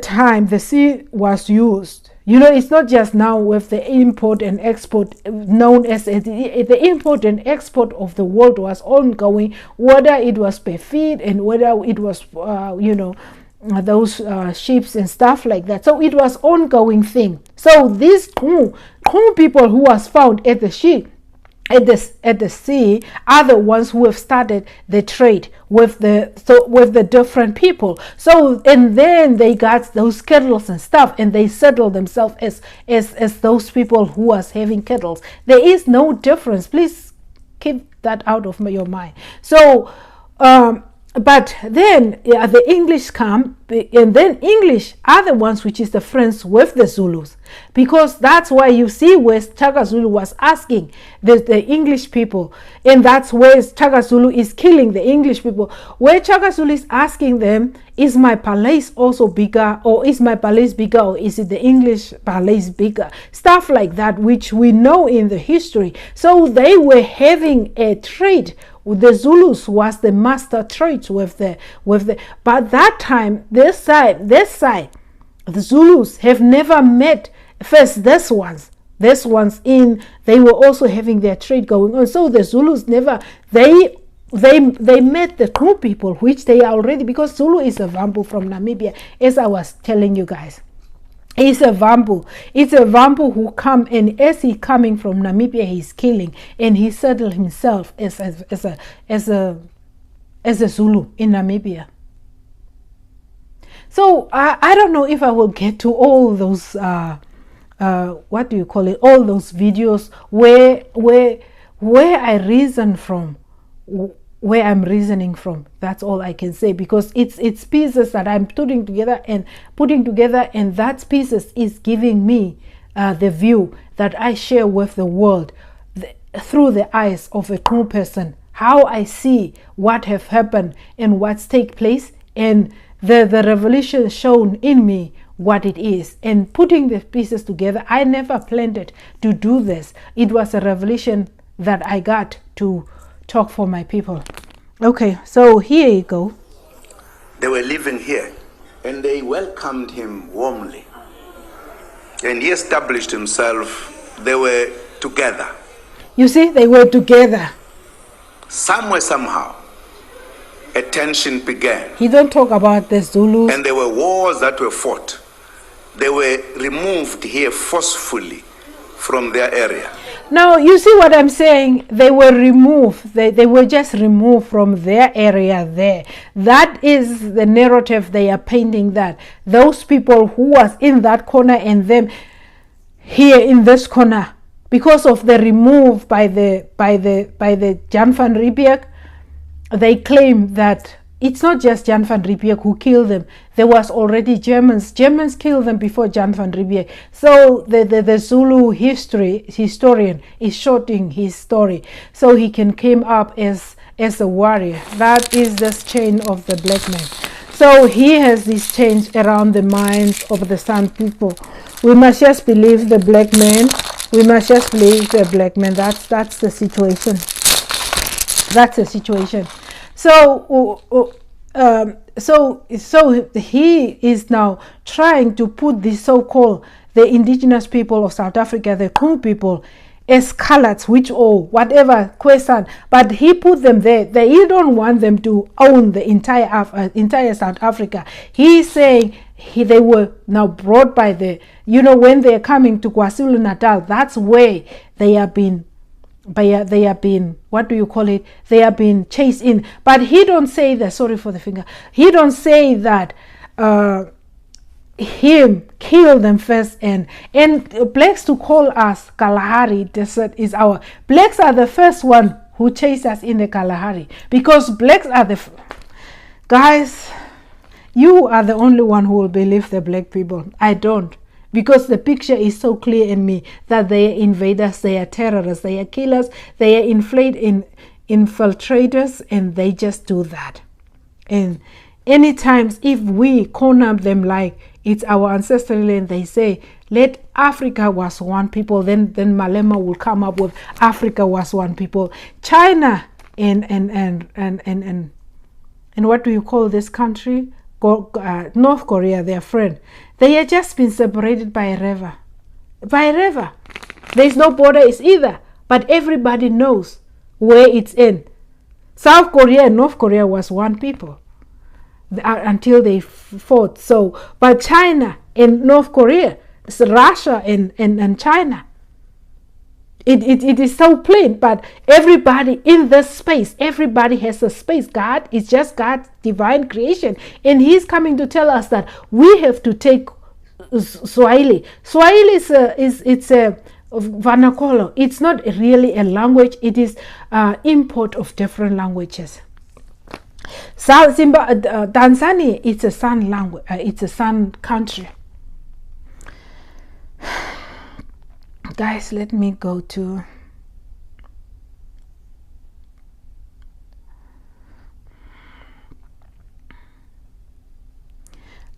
time the sea was used. It's not just now with the import and export, known as the import and export of the world was ongoing, whether it was per feet and whether it was, those ships and stuff like that. So it was ongoing thing. So these Kru people who was found at the sea are the ones who have started the trade with the different people. So, and then they got those kettles and stuff, and they settled themselves as those people who was having kettles. There is no difference. Please keep that out of your mind. So But then the English come, and then English are the ones which is the friends with the Zulus, because that's why you see where Chaka Zulu was asking the English people, and that's where Chaka Zulu is killing the English people, where Chaka Zulu is asking them, is my palace also bigger, or is my palace bigger, or is it the English palace bigger? Stuff like that, which we know in the history. So they were having a trade. The Zulus was the master trades with the but that time this side the Zulus have never met first this ones in, they were also having their trade going on. So the Zulus never, they met the Kru people, which they are already, because Zulu is a Vampu from Namibia, as I was telling you guys. It's a Vampu who come, and as he coming from Namibia, he's killing, and he settled himself as a Zulu in Namibia. So I don't know if I will get to all those what do you call it? All those videos where I reason from, where I'm reasoning from. That's all I can say, because it's pieces that I'm putting together, and that pieces is giving me the view that I share with the world through the eyes of a true person, how I see what have happened and what's take place, and the revelation shown in me what it is, and putting the pieces together. I never planned it to do this. It was a revelation that I got to talk for my people. Okay, so here you go. They were living here, and they welcomed him warmly, and he established himself. They were together. You see, they were together. Somewhere, somehow, a tension began. He don't talk about the Zulus. And there were wars that were fought. They were removed here forcefully from their area. Now, you see what I'm saying? They were removed. They were just removed from their area there. That is the narrative they are painting, that those people who was in that corner and them here in this corner, because of the remove by the Jan van Riebeeck, they claim that it's not just Jan van Riebeeck who killed them. There was already Germans. Germans killed them before Jan van Riebeeck. So the Zulu historian is shorting his story so he can come up as a warrior. That is this chain of the black man. So he has this change around the minds of the San people. We must just believe the black man. We must just believe the black man. That's the situation. That's the situation. So he is now trying to put the so-called the indigenous people of South Africa, the Kru people, as colours, which or whatever question, but he put them there. He don't want them to own the entire South Africa. He's saying they were now brought by the, when they are coming to KwaZulu-Natal, that's where they have been. They have been, what do you call it? They have been chased in. But he don't say that, sorry for the finger. He don't say that him kill them first, and blacks to call us Kalahari Desert is our, blacks are the first one who chased us in the Kalahari, because blacks are the guys. You are the only one who will believe the black people. I don't. Because the picture is so clear in me that they are invaders, they are terrorists, they are killers, they are infiltrators, and they just do that. And any times if we corner them like it's our ancestral land, they say, let Africa was one people, then Malema will come up with Africa was one people. China and what do you call this country? North Korea, their friend. They have just been separated by a river. By a river. There is no border either. But everybody knows where it's in. South Korea and North Korea was one people until they fought. So, but China and North Korea, it's Russia and China. It is so plain, but everybody in this space, everybody has a space. God is just God's divine creation, and He's coming to tell us that we have to take Swahili. Swahili is a vernacular. It's not really a language. It is import of different languages. Tanzania, it's a San language. It's a San country. Guys, let me go to.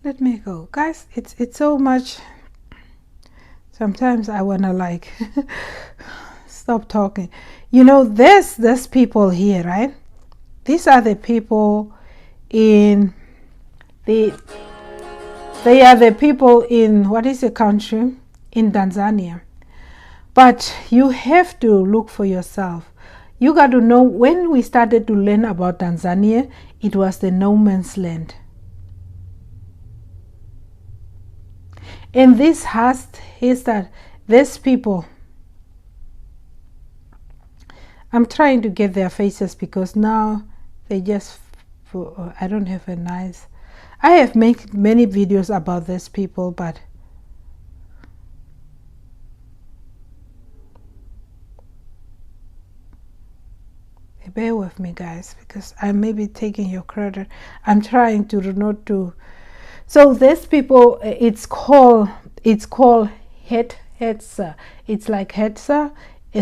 Let me go, guys. It's so much. Sometimes I wanna like stop talking. You know, there's people here, right? These are the people in the. They are the people in what is the country in Tanzania. But you have to look for yourself. You got to know, when we started to learn about Tanzania, it was the no man's land. And this is that these people, I'm trying to get their faces because now they just, I don't have a nice, I have made many videos about these people, but bear with me, guys, because I may be taking your credit. I'm trying to not to. So these people, it's called Hetza. It's like Hetza,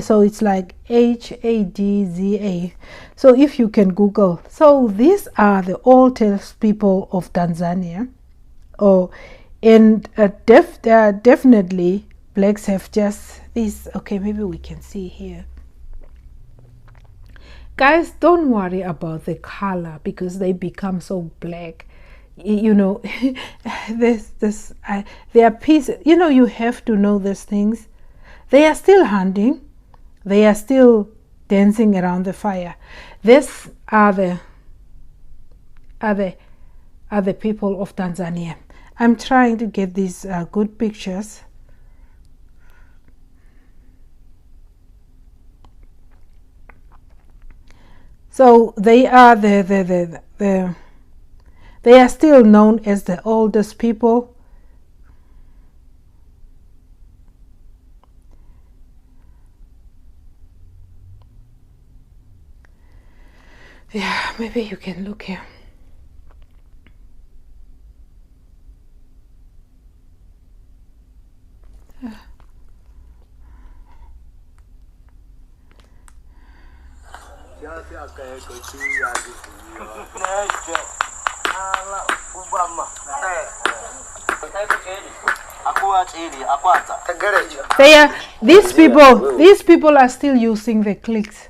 so it's like Hadza. So if you can Google, so these are the oldest people of Tanzania. Oh, and definitely blacks have just these. Okay, maybe we can see here. Guys, don't worry about the color because they become so black. You know, they are pieces. You know, you have to know these things. They are still hunting. They are still dancing around the fire. These are the people of Tanzania. I'm trying to get these good pictures. So they are they are still known as the oldest people. Yeah, maybe you can look here. These people are still using the clicks,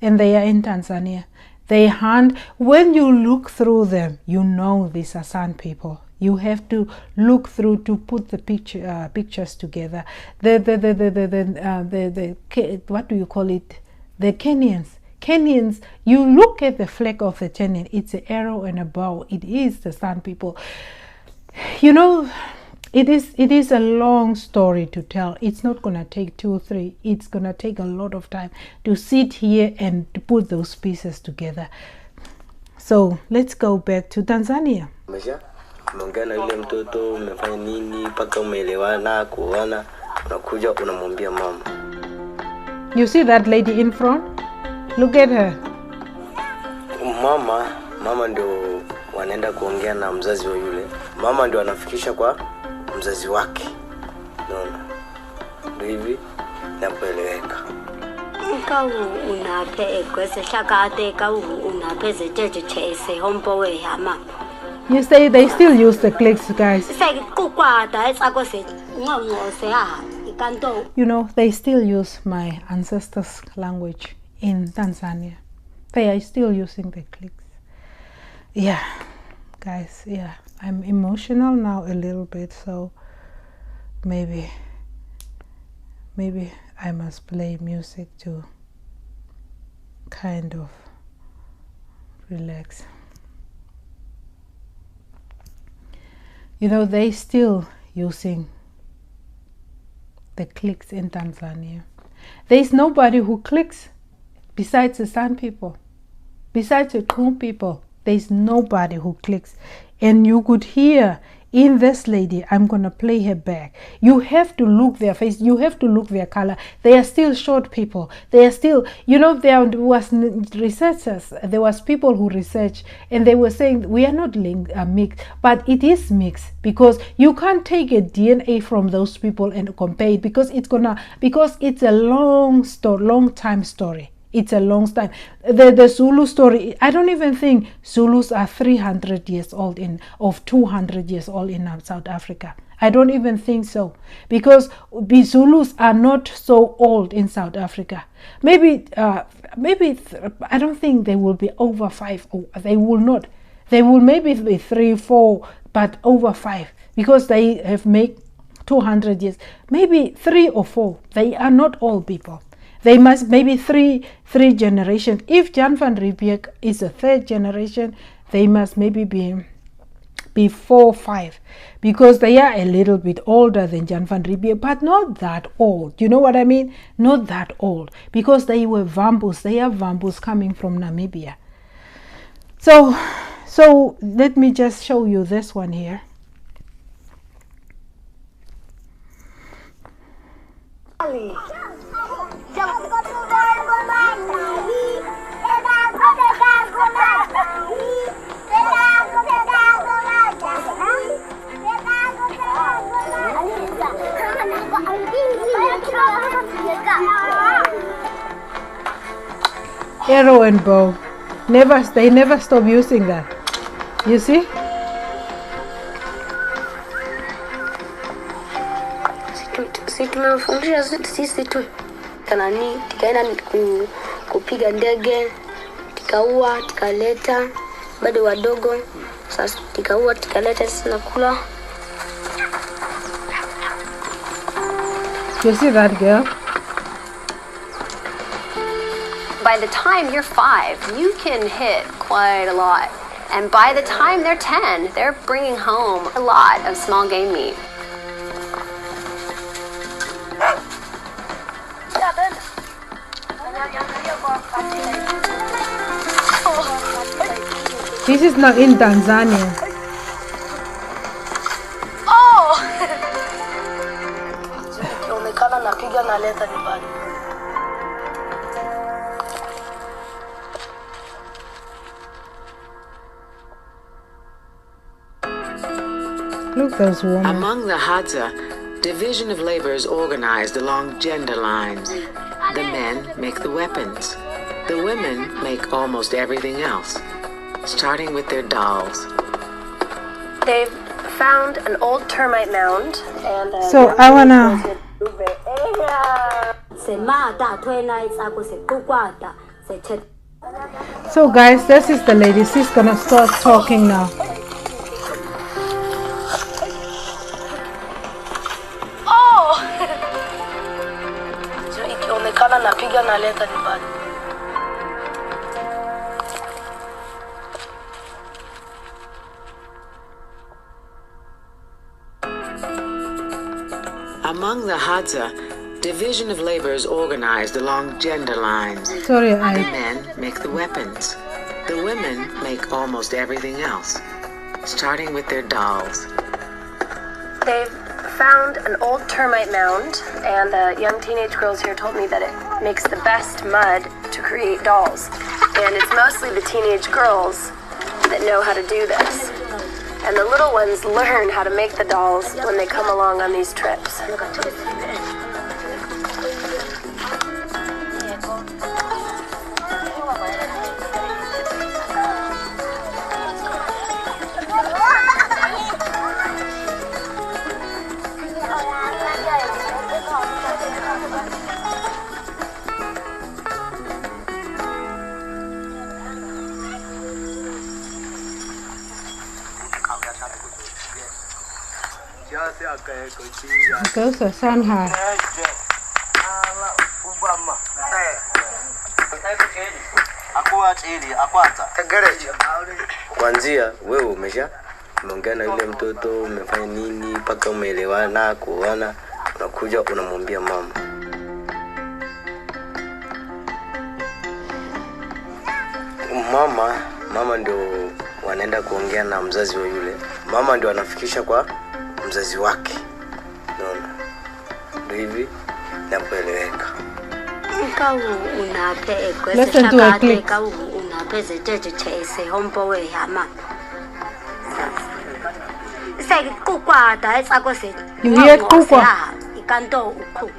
and they are in Tanzania. They hunt. When you look through them, you know these are San people. You have to look through to put the pictures together. The what do you call it? The Kenyans. Kenyans, you look at the flag of the Kenyan, it's an arrow and a bow. It is the San people. You know, it is a long story to tell. It's not gonna take 2 or 3. It's gonna take a lot of time to sit here and to put those pieces together. So let's go back to Tanzania. Unaongea yule mtoto, umefanya nini mpaka umeelewana kuona, unakuja unamwambia mama. You see that lady in front? Look at her. Mama ndio wanaenda kuongea na mzazi wa yule. Mama ndio anafikisha kwa mzazi wake. Unaona? Ndio hivi napoeleweka. Kau unape kwese shakate kau unape zejeje chese hombo ya mama. You say they still use the clicks, guys. You know, they still use my ancestors' language in Tanzania. They are still using the clicks. Yeah, guys, yeah. I'm emotional now a little bit, so maybe I must play music to kind of relax. You know, they still using the clicks in Tanzania. There's nobody who clicks besides the San people, besides the Kum people. There's nobody who clicks. And you could hear in this lady. I'm gonna play her back. You have to look their face, you have to look their color. They are still short people. They are still, you know, there was researchers, there was people who research, and they were saying we are not mixed, but it is mixed, because you can't take a DNA from those people and compare it, because it's a long time story. It's a long time. The Zulu story, I don't even think Zulus are 300 years old of 200 years old in South Africa. I don't even think so, because Zulus are not so old in South Africa. Maybe I don't think they will be over 5. They will not. They will maybe be 3, 4, but over 5, because they have made 200 years. Maybe 3 or 4. They are not old people. They must maybe three generations. If Jan van Riebeeck is a 3rd generation, they must maybe be 4, 5, because they are a little bit older than Jan van Riebeeck, but not that old. You know what I mean? Not that old, because they were Vambus. They are Vambus coming from Namibia. So let me just show you this one here. Arrow and bow. They never stop using that. You see? Si tumemfundisha sisi tu kanani, tikaenda kupiga ndege, tikaua, tikaleta, bado wadogo, sasa tikaua, tikaleta, sisi nakula. You see that girl? By the time you're 5, you can hit quite a lot. And by the time they're 10, they're bringing home a lot of small game meat. This is not in Tanzania. Oh! Napiga na leta nyumbani. Look, those women. Among the Hadza, division of labor is organized along gender lines. The men make the weapons. The women make almost everything else, starting with their dolls. They've found an old termite mound, and so I wanna. So guys, this is the lady. She's gonna start talking now. Oh! So ikionekana napiga na leta nyumbani. Among the Hadza, division of labor is organized along gender lines. Sorry, The men make the weapons. The women make almost everything else, starting with their dolls. They've found an old termite mound, and young teenage girls here told me that it makes the best mud to create dolls. And it's mostly the teenage girls that know how to do this. And the little ones learn how to make the dolls when they come along on these trips. Those are Shanghai. Kwanzia wewe umeongea na yule mtoto, umefanya nini mpaka umeelewana kuona, unakuja unamwambia mama. Mama ndio wanaenda kuongea na mzazi wa yule. Mama ndio anafikisha kwa mzazi wake. Unaona? Ndio hivi napoeleweka. Kau unape Listen to a clip. kau unape zeteje chese hombo we hama. Sai kukwa da tsako se. You hear kukwa? Ikanto uku.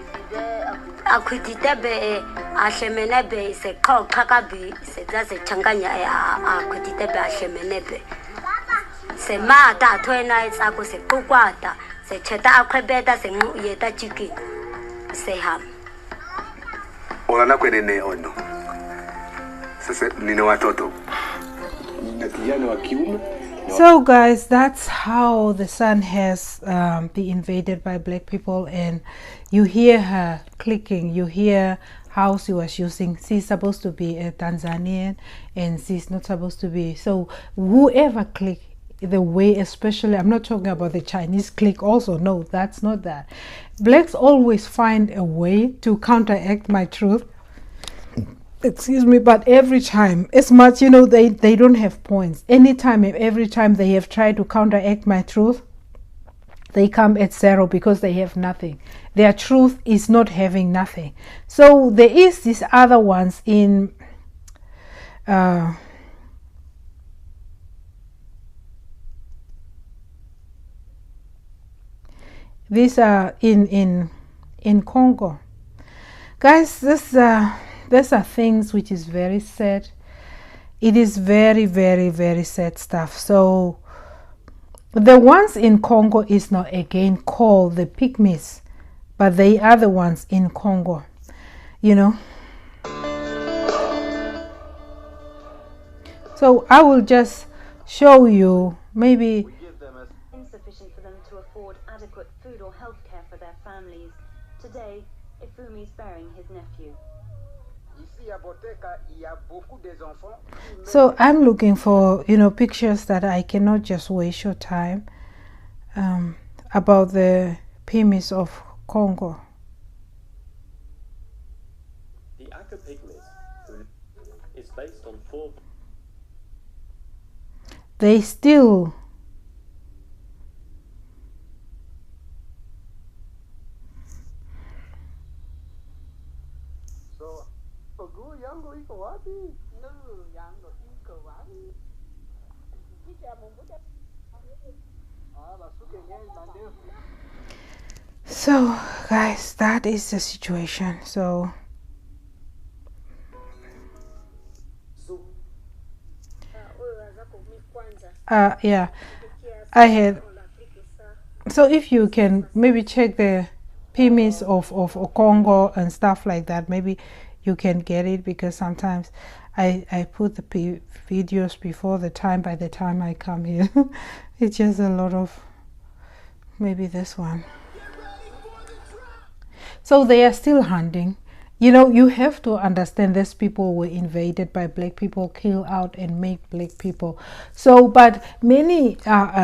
Akhuditebe ahlemenebe se khakabi se tsa changanya akhuditebe ahlemenebe. Se ma ta thoena tsako se kukwata se cheta akhwebeta se yeta chiki se ham. Olana kwenene ono. Sasa nina watoto. Nina kijana wa kiume. So guys, that's how the son has been invaded by black people, and you hear her clicking, you hear how she was using, she's supposed to be a Tanzanian and she's not supposed to be. So whoever click the way, especially, I'm not talking about the Chinese click also, no, that's not that. Blacks always find a way to counteract my truth. Excuse me, but every time, as much, you know, they don't have points. Anytime, every time they have tried to counteract my truth, they come at zero because they have nothing. Their truth is not having nothing. So there is these other ones in these are in Congo. Guys, these are things which is very sad. It is very, very, very sad stuff. So the ones in Congo is now again called the pygmies, but they are the ones in Congo, you know. So I will just show you maybe. Insufficient for them to afford adequate food or health care for their families. Today, Ifumi's burying his nephew. So I'm looking for, you know, pictures that I cannot just waste your time about the pygmies of Congo. The Aka pygmies is based on 4. They still So guys, that is the situation. So yeah, I had, so if you can maybe check the pygmies of Congo and stuff like that, maybe you can get it, because sometimes I put the videos before the time. By the time I come here, it's just a lot of, maybe this one. So they are still hunting. You know, you have to understand these people were invaded by black people, kill out and make black people. So, but many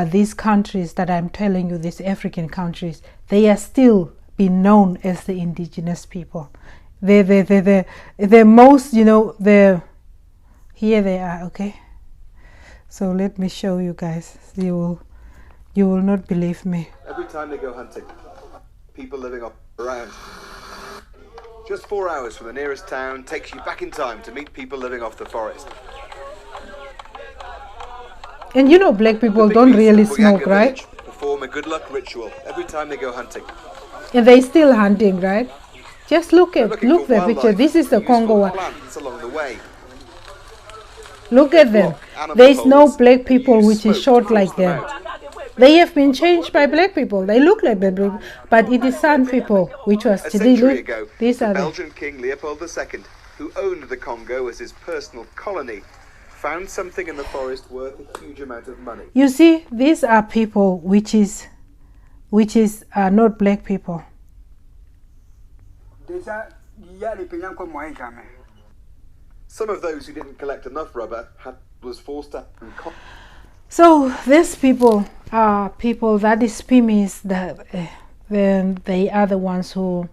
these countries that I'm telling you, these African countries, they are still being known as the indigenous people. They're most, you know, here they are, okay? So let me show you guys. You will not believe me. Every time they go hunting, people living up around. Just 4 hours from the nearest town takes you back in time to meet people living off the forest. And you know, black people don't really smoke, right? Perform a good luck ritual every time they go hunting. And they still hunting, right? Just look the picture. This is the Congo one. Along the way. Look at them. There is no black people which is short like them. They have been changed by black people. They look like black people, but it is San people, which was a century ago. These are Belgian King Leopold II, who owned the Congo as his personal colony, found something in the forest worth a huge amount of money. You see, these are people which is not black people. Some of those who didn't collect enough rubber was forced to. So these people are people that is pygmies, that then they are the ones who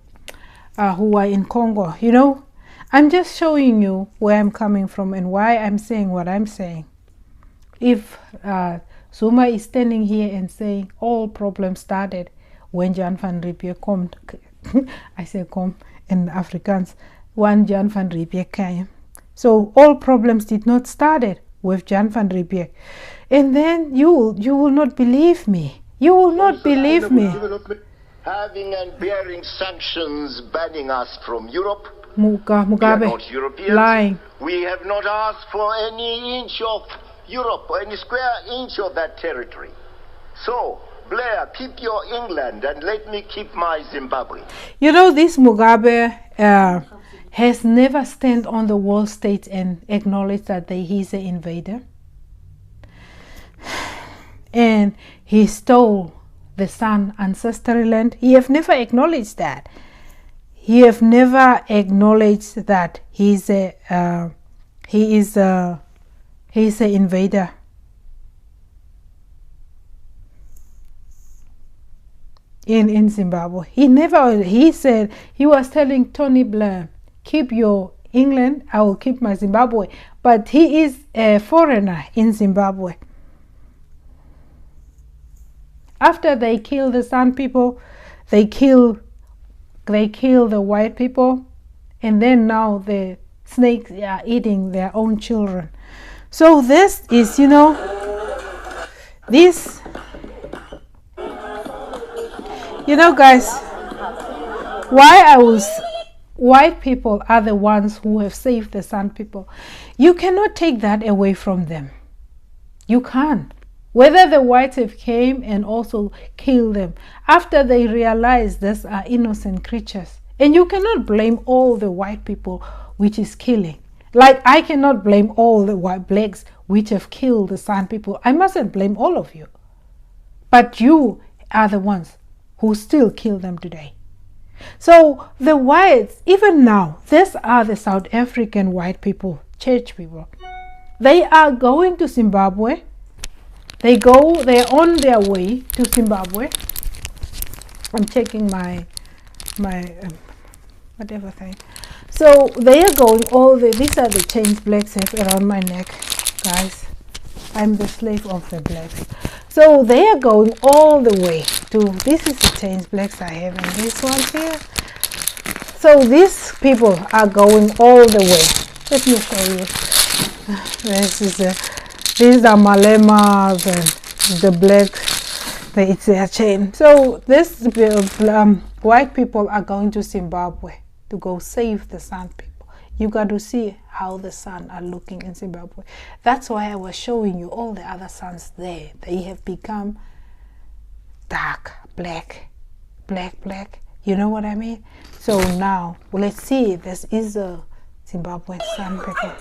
are in Congo. You know, I'm just showing you where I'm coming from and why I'm saying what I'm saying. If Zuma is standing here and saying all problems started when Jan van Riebeeck came, I say come in Afrikaans, when Jan van Riebeeck came. So all problems did not started with Jan van Riebeeck. And then you will not believe me. You will not believe me. Having and bearing sanctions banning us from Europe. Mugabe, we are not Europeans. Lying. We have not asked for any inch of Europe, or any square inch of that territory. So, Blair, keep your England and let me keep my Zimbabwe. You know, this Mugabe has never stand on the world stage and acknowledged that he's an invader. And he stole the San ancestral land. He have never acknowledged that. He have never acknowledged that he's an invader. In Zimbabwe. He said, he was telling Tony Blair, keep your England, I will keep my Zimbabwe. But he is a foreigner in Zimbabwe. After they kill the San people, they kill the white people, and then now the snakes are eating their own children. So this is, you know, this, you know, guys, white people are the ones who have saved the San people. You cannot take that away from them. You can't. Whether the whites have came and also killed them after they realized these are innocent creatures. And you cannot blame all the white people which is killing. Like I cannot blame all the white blacks which have killed the San people. I mustn't blame all of you. But you are the ones who still kill them today. So the whites, even now, these are the South African white people, church people. They are going to Zimbabwe. They're on their way to Zimbabwe. I'm checking my whatever thing. So they are going these are the chains blacks have around my neck, guys. I'm the slave of the blacks. So they are going all the way to, this is the chains blacks I have, and this one here. So these people are going all the way. Let me show you. These are Malemas and the blacks. It's their chain. So this white people are going to Zimbabwe to go save the San people. You got to see how the San are looking in Zimbabwe. That's why I was showing you all the other Sans there. They have become dark, black. You know what I mean? So now, let's see. This is a Zimbabwean San people.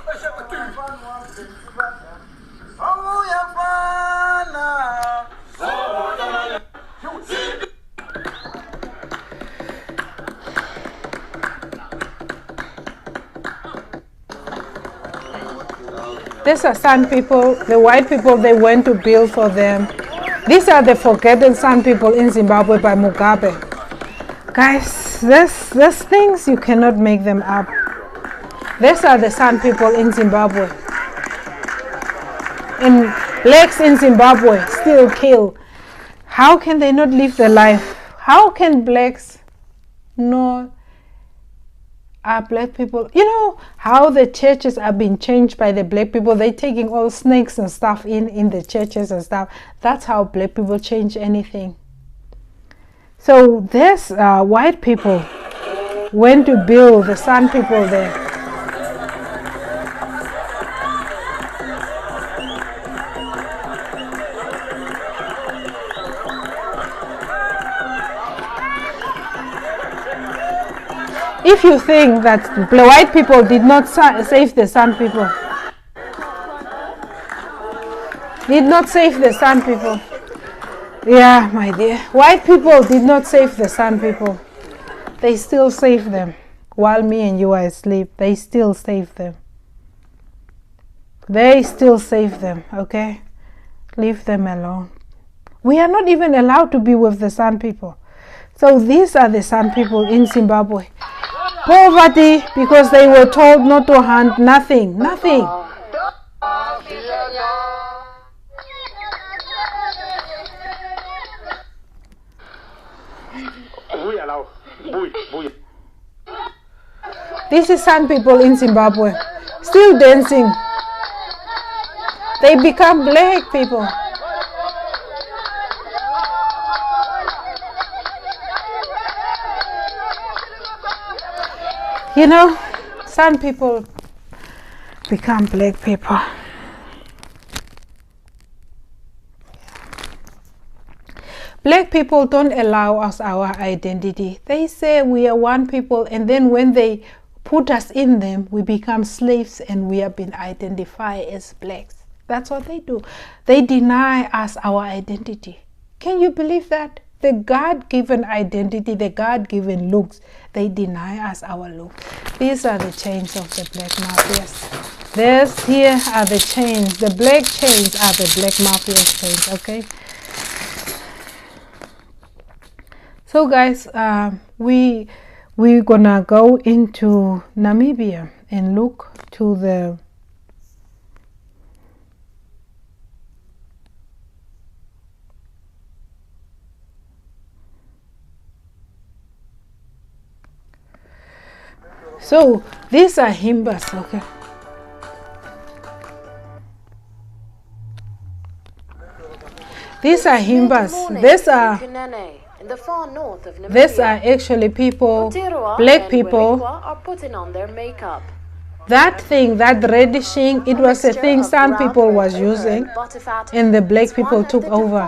These are San people, the white people they went to build for them. These are the forgotten San people in Zimbabwe by Mugabe. Guys, there's things you cannot make them up. These are the San people in Zimbabwe. And blacks in Zimbabwe still kill. How can they not live their life? How can blacks not black people? You know how the churches are being changed by the black people? They're taking all snakes and stuff in the churches and stuff. That's how black people change anything. So there's white people went to build the San people there. If you think that the white people did not save the San people, yeah, my dear, white people did not save the San people. They still save them. While me and you are asleep, they still save them. They still save them, okay? Leave them alone. We are not even allowed to be with the San people. So these are the San people in Zimbabwe. Poverty, because they were told not to hunt, nothing. This is San people in Zimbabwe, still dancing. They become black people. You know, San people become black people. Black people don't allow us our identity. They say we are one people, and then when they put us in them, we become slaves and we have been identified as blacks. That's what they do. They deny us our identity. Can you believe that? The God-given identity, the God-given looks, they deny us our looks. These are the chains of the black mafias. Here are the chains. The black chains are the black mafia's chains, okay? So guys, we're gonna go into Namibia and look to the so these are Himbas, okay? These are Himbas. These are actually people, black people, are putting on their makeup. That thing, that redishing, it was a thing some people was using and the black people took over.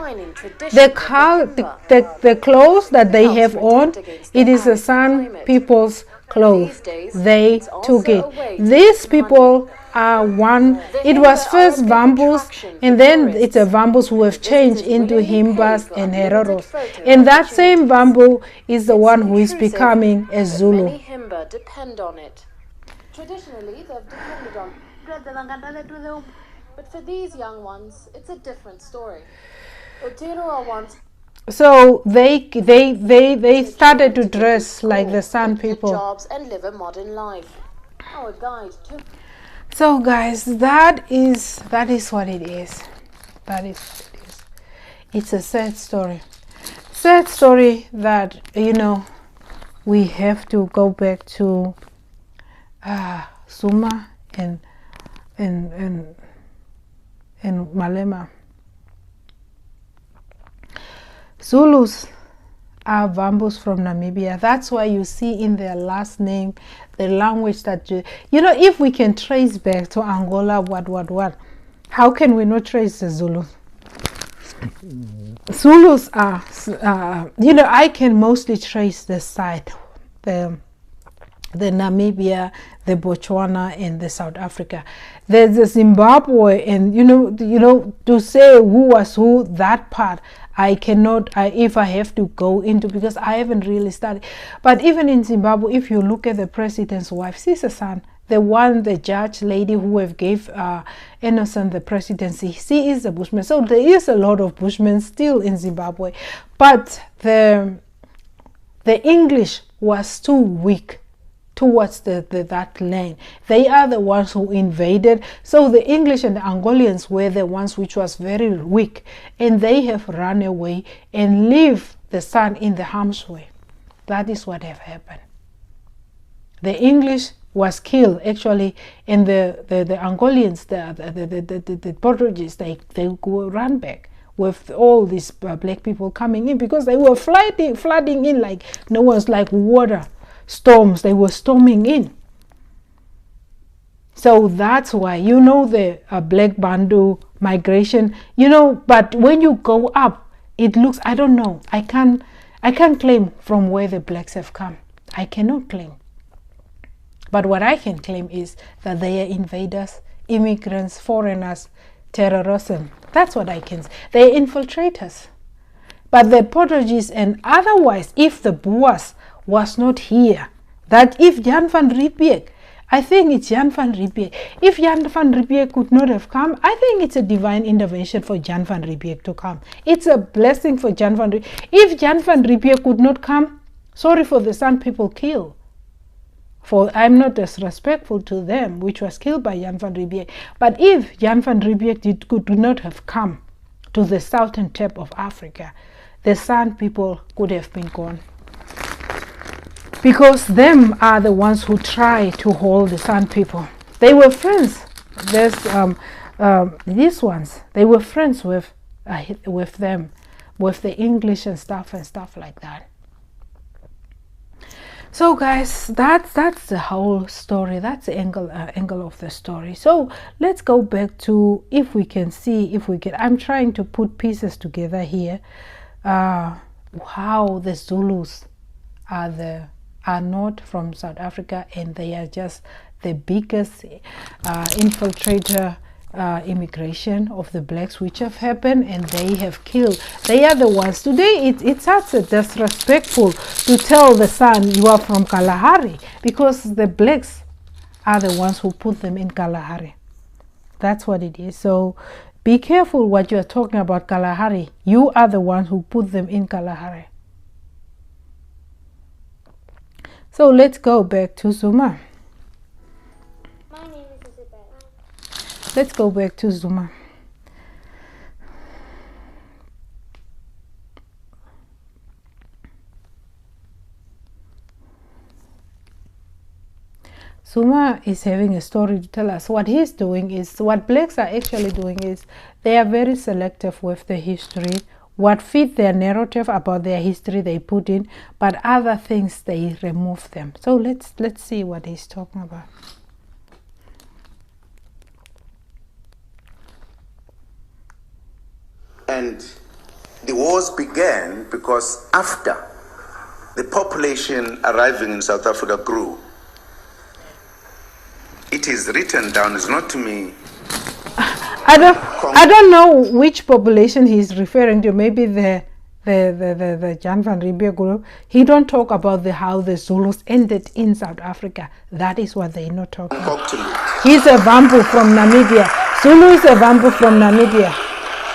The clothes that they have on, it is the San people's clothes. They took it. These people are one. It was first Bambus, and then it's a Bambus who have changed into Himbas and Heroros. And that same Bambu is the one who is becoming a Zulu. Many Himba depend on it. Traditionally, they've depended on it. But for these young ones, it's a different story. Aotearoa wants. So they started to dress like the San people. Jobs and live a modern life. Our guide took. So guys, that is what it is. That is what it is. It's a sad story. Sad story that, you know, we have to go back to Suma and Malema. Zulus are Bambus from Namibia. That's why you see in their last name the language that you know, if we can trace back to Angola, what, how can we not trace the Zulus? Zulus are, you know, I can mostly trace the side, the Namibia, the Botswana, and the South Africa. There's the Zimbabwe, and you know, to say who was who, that part, I cannot, if I have to go into, because I haven't really studied. But even in Zimbabwe, if you look at the president's wife, Sisa-san, the judge lady who have gave Innocent the presidency, she is a Bushman. So there is a lot of Bushmen still in Zimbabwe. But the English was too weak towards that land. They are the ones who invaded. So the English and the Angolians were the ones which was very weak, and they have run away and leave the San in the harm's way. That is what have happened. The English was killed actually, and the Angolians, the Portuguese, they ran back with all these black people coming in, because they were flooding in like no one's, like water storms. They were storming in. So that's why, you know, the Black Bantu migration, you know, but when you go up, it looks, I don't know, I can't claim from where the blacks have come. I cannot claim. But what I can claim is that they are invaders, immigrants, foreigners, terrorism. That's what I can say. They are infiltrators. But the Portuguese, and otherwise, if the Boers was not here, that if Jan van Riebeeck, I think it's Jan van Riebeeck, if Jan van Riebeeck could not have come, I think it's a divine intervention for Jan van Riebeeck to come. It's a blessing for Jan van Riebeeck. If Jan van Riebeeck could not come, sorry for the San people killed. For I'm not disrespectful to them, which was killed by Jan van Riebeeck. But if Jan van Riebeeck could not have come to the southern tip of Africa, the San people could have been gone. because them are the ones who try to hold the San people. They were friends. There's these ones. They were friends with them, with the English and stuff like that. So guys, that's the whole story. That's the angle of the story. So let's go back to, if we can see, if we can, I'm trying to put pieces together here, how the Zulus are not from South Africa, and they are just the biggest infiltrator immigration of the blacks which have happened, and they have killed. They are the ones today. It's such a disrespectful to tell the San you are from Kalahari, because the blacks are the ones who put them in Kalahari. That's what it is. So be careful what you are talking about Kalahari. You are the ones who put them in Kalahari. So let's go back to Zuma. My name is Isabella. Let's go back to Zuma. Zuma is having a story to tell us. What he's doing is, what blacks are actually doing is, they are very selective with the history. What fit their narrative about their history they put in, but other things they remove them. So let's see what he's talking about. And the wars began because after the population arriving in South Africa grew, it is written down, it's not to me. I don't know which population he's referring to. Maybe the Jan van Riebeeck group. He don't talk about how the Zulus ended in South Africa. That is what they're not talking about. He's a Vampu from Namibia. Zulu is a Vampu from Namibia.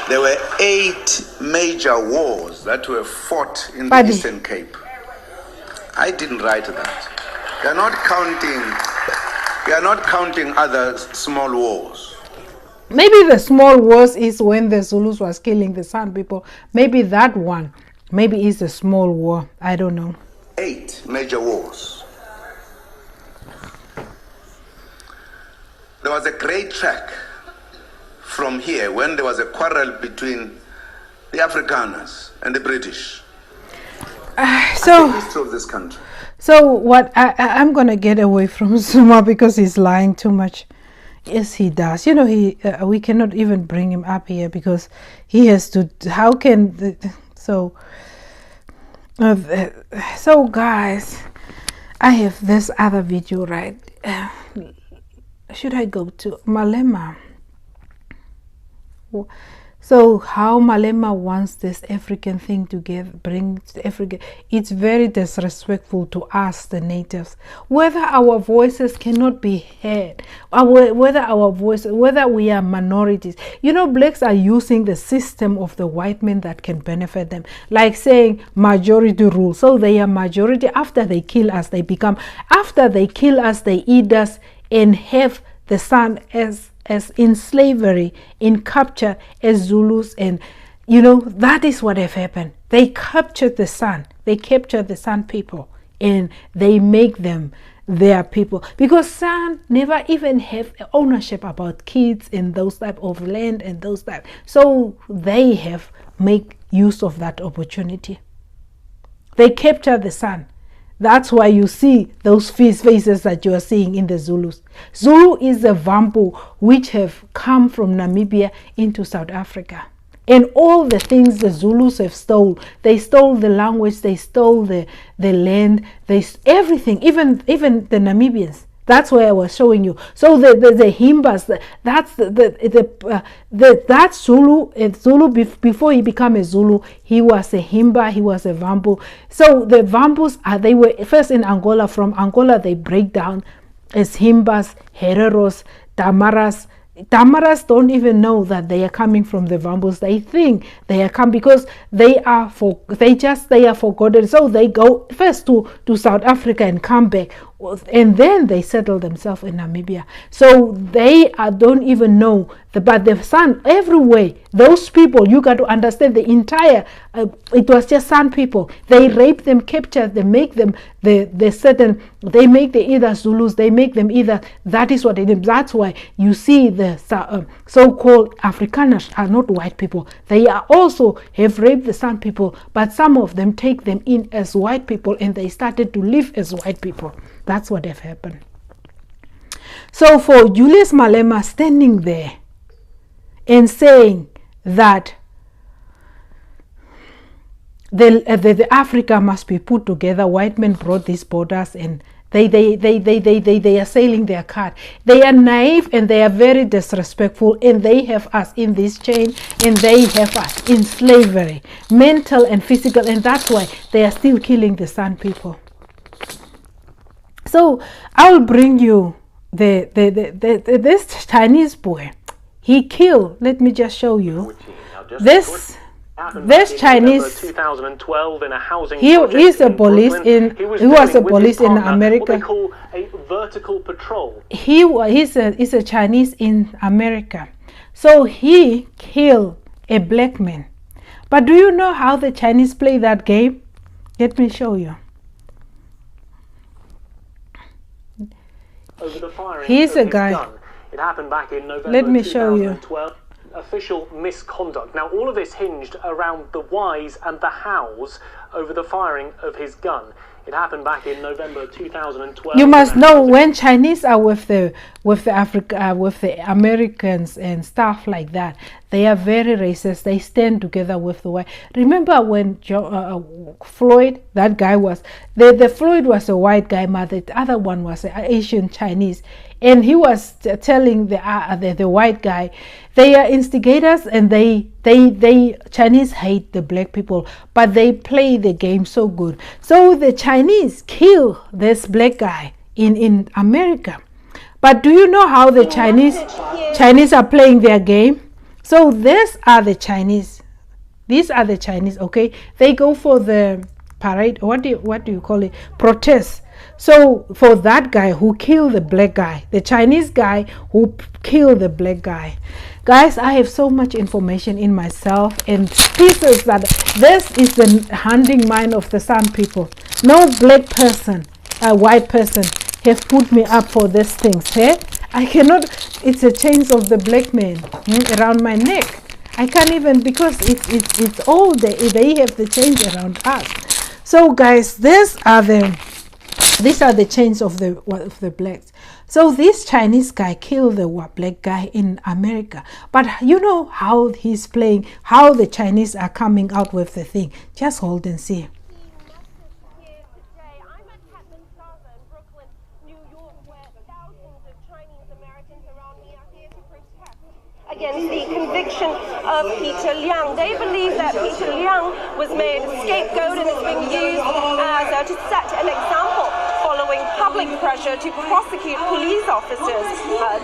There were 8 major wars that were fought in the Eastern Cape. I didn't write that. You're not counting other small wars. Maybe the small wars is when the Zulus was killing the San people. Maybe that one, maybe is a small war. I don't know. 8 major wars. There was a great track from here when there was a quarrel between the Afrikaners and the British. So the history of this country. So what I'm gonna get away from Zuma because he's lying too much. Yes, he does. You know, we cannot even bring him up here because he has to. How can so guys, I have this other video, right? Should I go to Malema? So how Malema wants this African thing to bring Africa, it's very disrespectful to us, the natives. Whether our voices cannot be heard, whether we are minorities. You know, blacks are using the system of the white men that can benefit them. Like saying majority rule. So they are majority. After they kill us, they eat us and have the San as in slavery, in capture as Zulus, and you know, that is what have happened. They captured the San, they captured the San people, and they make them their people, because San never even have ownership about kids and those type of land and those type, so they have make use of that opportunity. They capture the San. That's why you see those faces that you are seeing in the Zulus. Zulu is a Vampu which have come from Namibia into South Africa. And all the things the Zulus have stole, they stole the language, they stole the land, everything, even the Namibians. That's where I was showing you. So the Himbas, that's Zulu. Zulu before he became a Zulu, he was a Himba, he was a Vampu. So the Vampus they were first in Angola. From Angola they break down as Himbas, Hereros, Tamaras. Tamaras don't even know that they are coming from the Vampus. They think they are come because they are forgotten. So they go first to South Africa and come back. and then they settled themselves in Namibia. So they don't even know. But the San, everywhere, those people, you got to understand the entire, it was just San people. They rape them, capture them, make them they make the either Zulus, they make them either, that is what it is. That's why you see the so-called Afrikaners are not white people. They are also have raped the San people, but some of them take them in as white people and they started to live as white people. That's what have happened. So for Julius Malema standing there and saying that the Africa must be put together, white men brought these borders and they are sailing their cart. They are naive and they are very disrespectful, and they have us in this chain and they have us in slavery, mental and physical, and that's why they are still killing the San people. So I'll bring you this Chinese boy. He killed. Let me just show you this Chinese. 2012 in a housing he was a police in America. What they call a vertical patrol. He's a Chinese in America. So he killed a black man. But do you know how the Chinese play that game? Let me show you. Over the firing He's of a guy. his gun. It happened back in November. Let me show you. Official misconduct. Now, all of this hinged around the whys and the hows over the firing of his gun. It happened back in November 2012. You must know, when Chinese are with the Americans and stuff like that, they are very racist. They stand together with the white. Remember when Floyd, that guy was the Floyd was a white guy, but the other one was an Asian Chinese, and he was telling the white guy, they are instigators and they Chinese hate the black people, but they play the game so good. So the Chinese kill this black guy in America. But do you know how the Chinese are playing their game? So these are the Chinese. These are the Chinese, okay? They go for the parade, what do you call it? Protest. So for that guy who killed the black guy, the Chinese guy who killed the black guy. Guys, I have so much information in myself and pieces that this is the hunting mind of the San people. No black person, a white person, have put me up for these things. Eh? I cannot, it's a chains of the black man around my neck. I can't even, because it's all they have the chains around us. So guys, these are the chains of the blacks. So this Chinese guy killed the black guy in America. But you know how he's playing, how the Chinese are coming out with the thing. Just hold and see. Against the conviction of Peter Liang. They believe that Peter Liang was made a scapegoat and is being used to set an example following public pressure to prosecute police officers.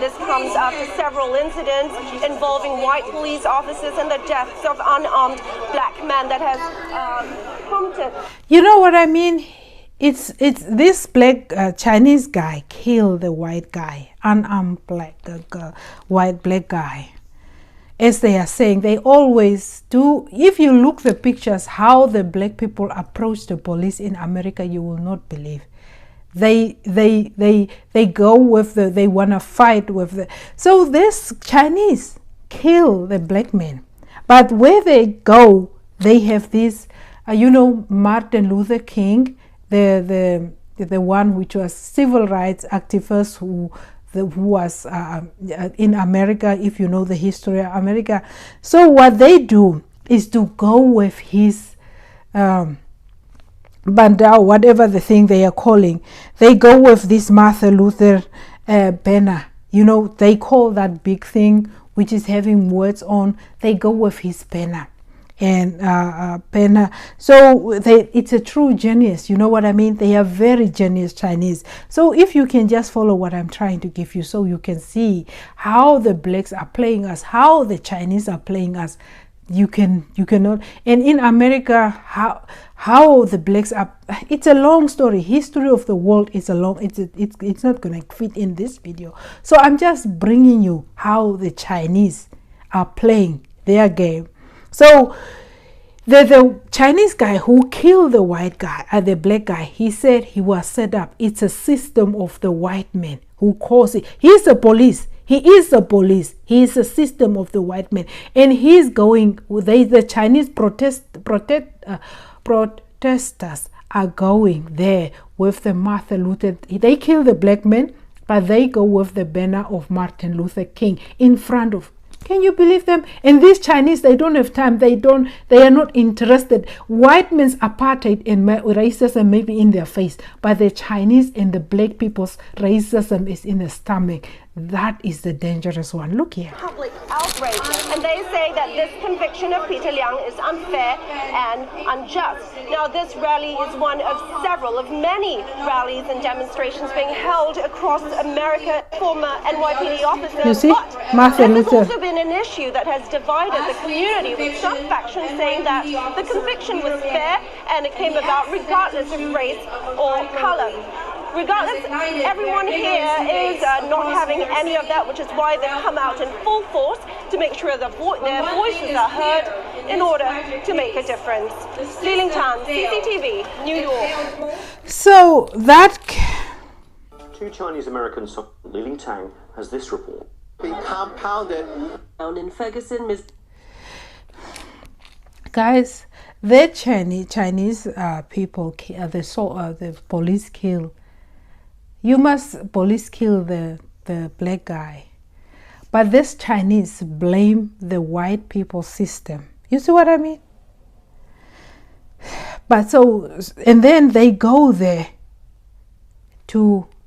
This comes after several incidents involving white police officers and the deaths of unarmed black men that has prompted. You know what I mean? It's this black Chinese guy killed the white guy, unarmed black guy. As they are saying, they always do. If you look the pictures, how the black people approach the police in America, you will not believe. They go with they want to fight with the. So this Chinese kill the black men, but where they go, they have this. You know, Martin Luther King, the one which was civil rights activist who was in America, if you know the history of America. So what they do is to go with his bandau, whatever the thing they are calling. They go with this Martin Luther banner. You know, they call that big thing which is having words on. They go with his banner. And penna. So it's a true genius, you know what I mean? They are very genius Chinese. So if you can just follow what I'm trying to give you, so you can see how the blacks are playing us, how the Chinese are playing us. you cannot. And in America, how the blacks are, it's a long story. History of the world is a long, it's not gonna fit in this video. So I'm just bringing you how the Chinese are playing their game. So the Chinese guy who killed the white guy, the black guy, he said he was set up. It's a system of the white man who caused it. He's the police. He is the police. He is a system of the white man. And he's going, the Chinese protesters are going there with the Martin Luther. They kill the black man, but they go with the banner of Martin Luther King in front of. Can you believe them? And these Chinese, they don't have time. They are not interested. White men's apartheid and racism may be in their face, but the Chinese and the black people's racism is in the stomach. That is the dangerous one. Look here. Public outrage, and they say that this conviction of Peter Liang is unfair and unjust. Now, this rally is one of several of many rallies and demonstrations being held across America. Former NYPD officers. You see, Martin Luther. There's also been an issue that has divided the community, with some factions saying that the conviction was fair and it came about regardless of race or color. Regardless, everyone here is not having any of that, which is why they've come out in full force to make sure their voices are heard in order to make a difference. Li Ling Tan, CCTV, New York. So that... Two Chinese Americans, Li Ling Tang has this report. Being compounded down in Ferguson, Miss. Guys, the Chinese people, the police kill. Police kill the black guy, but this Chinese blame the white people system. You see what I mean? But so, and then they go there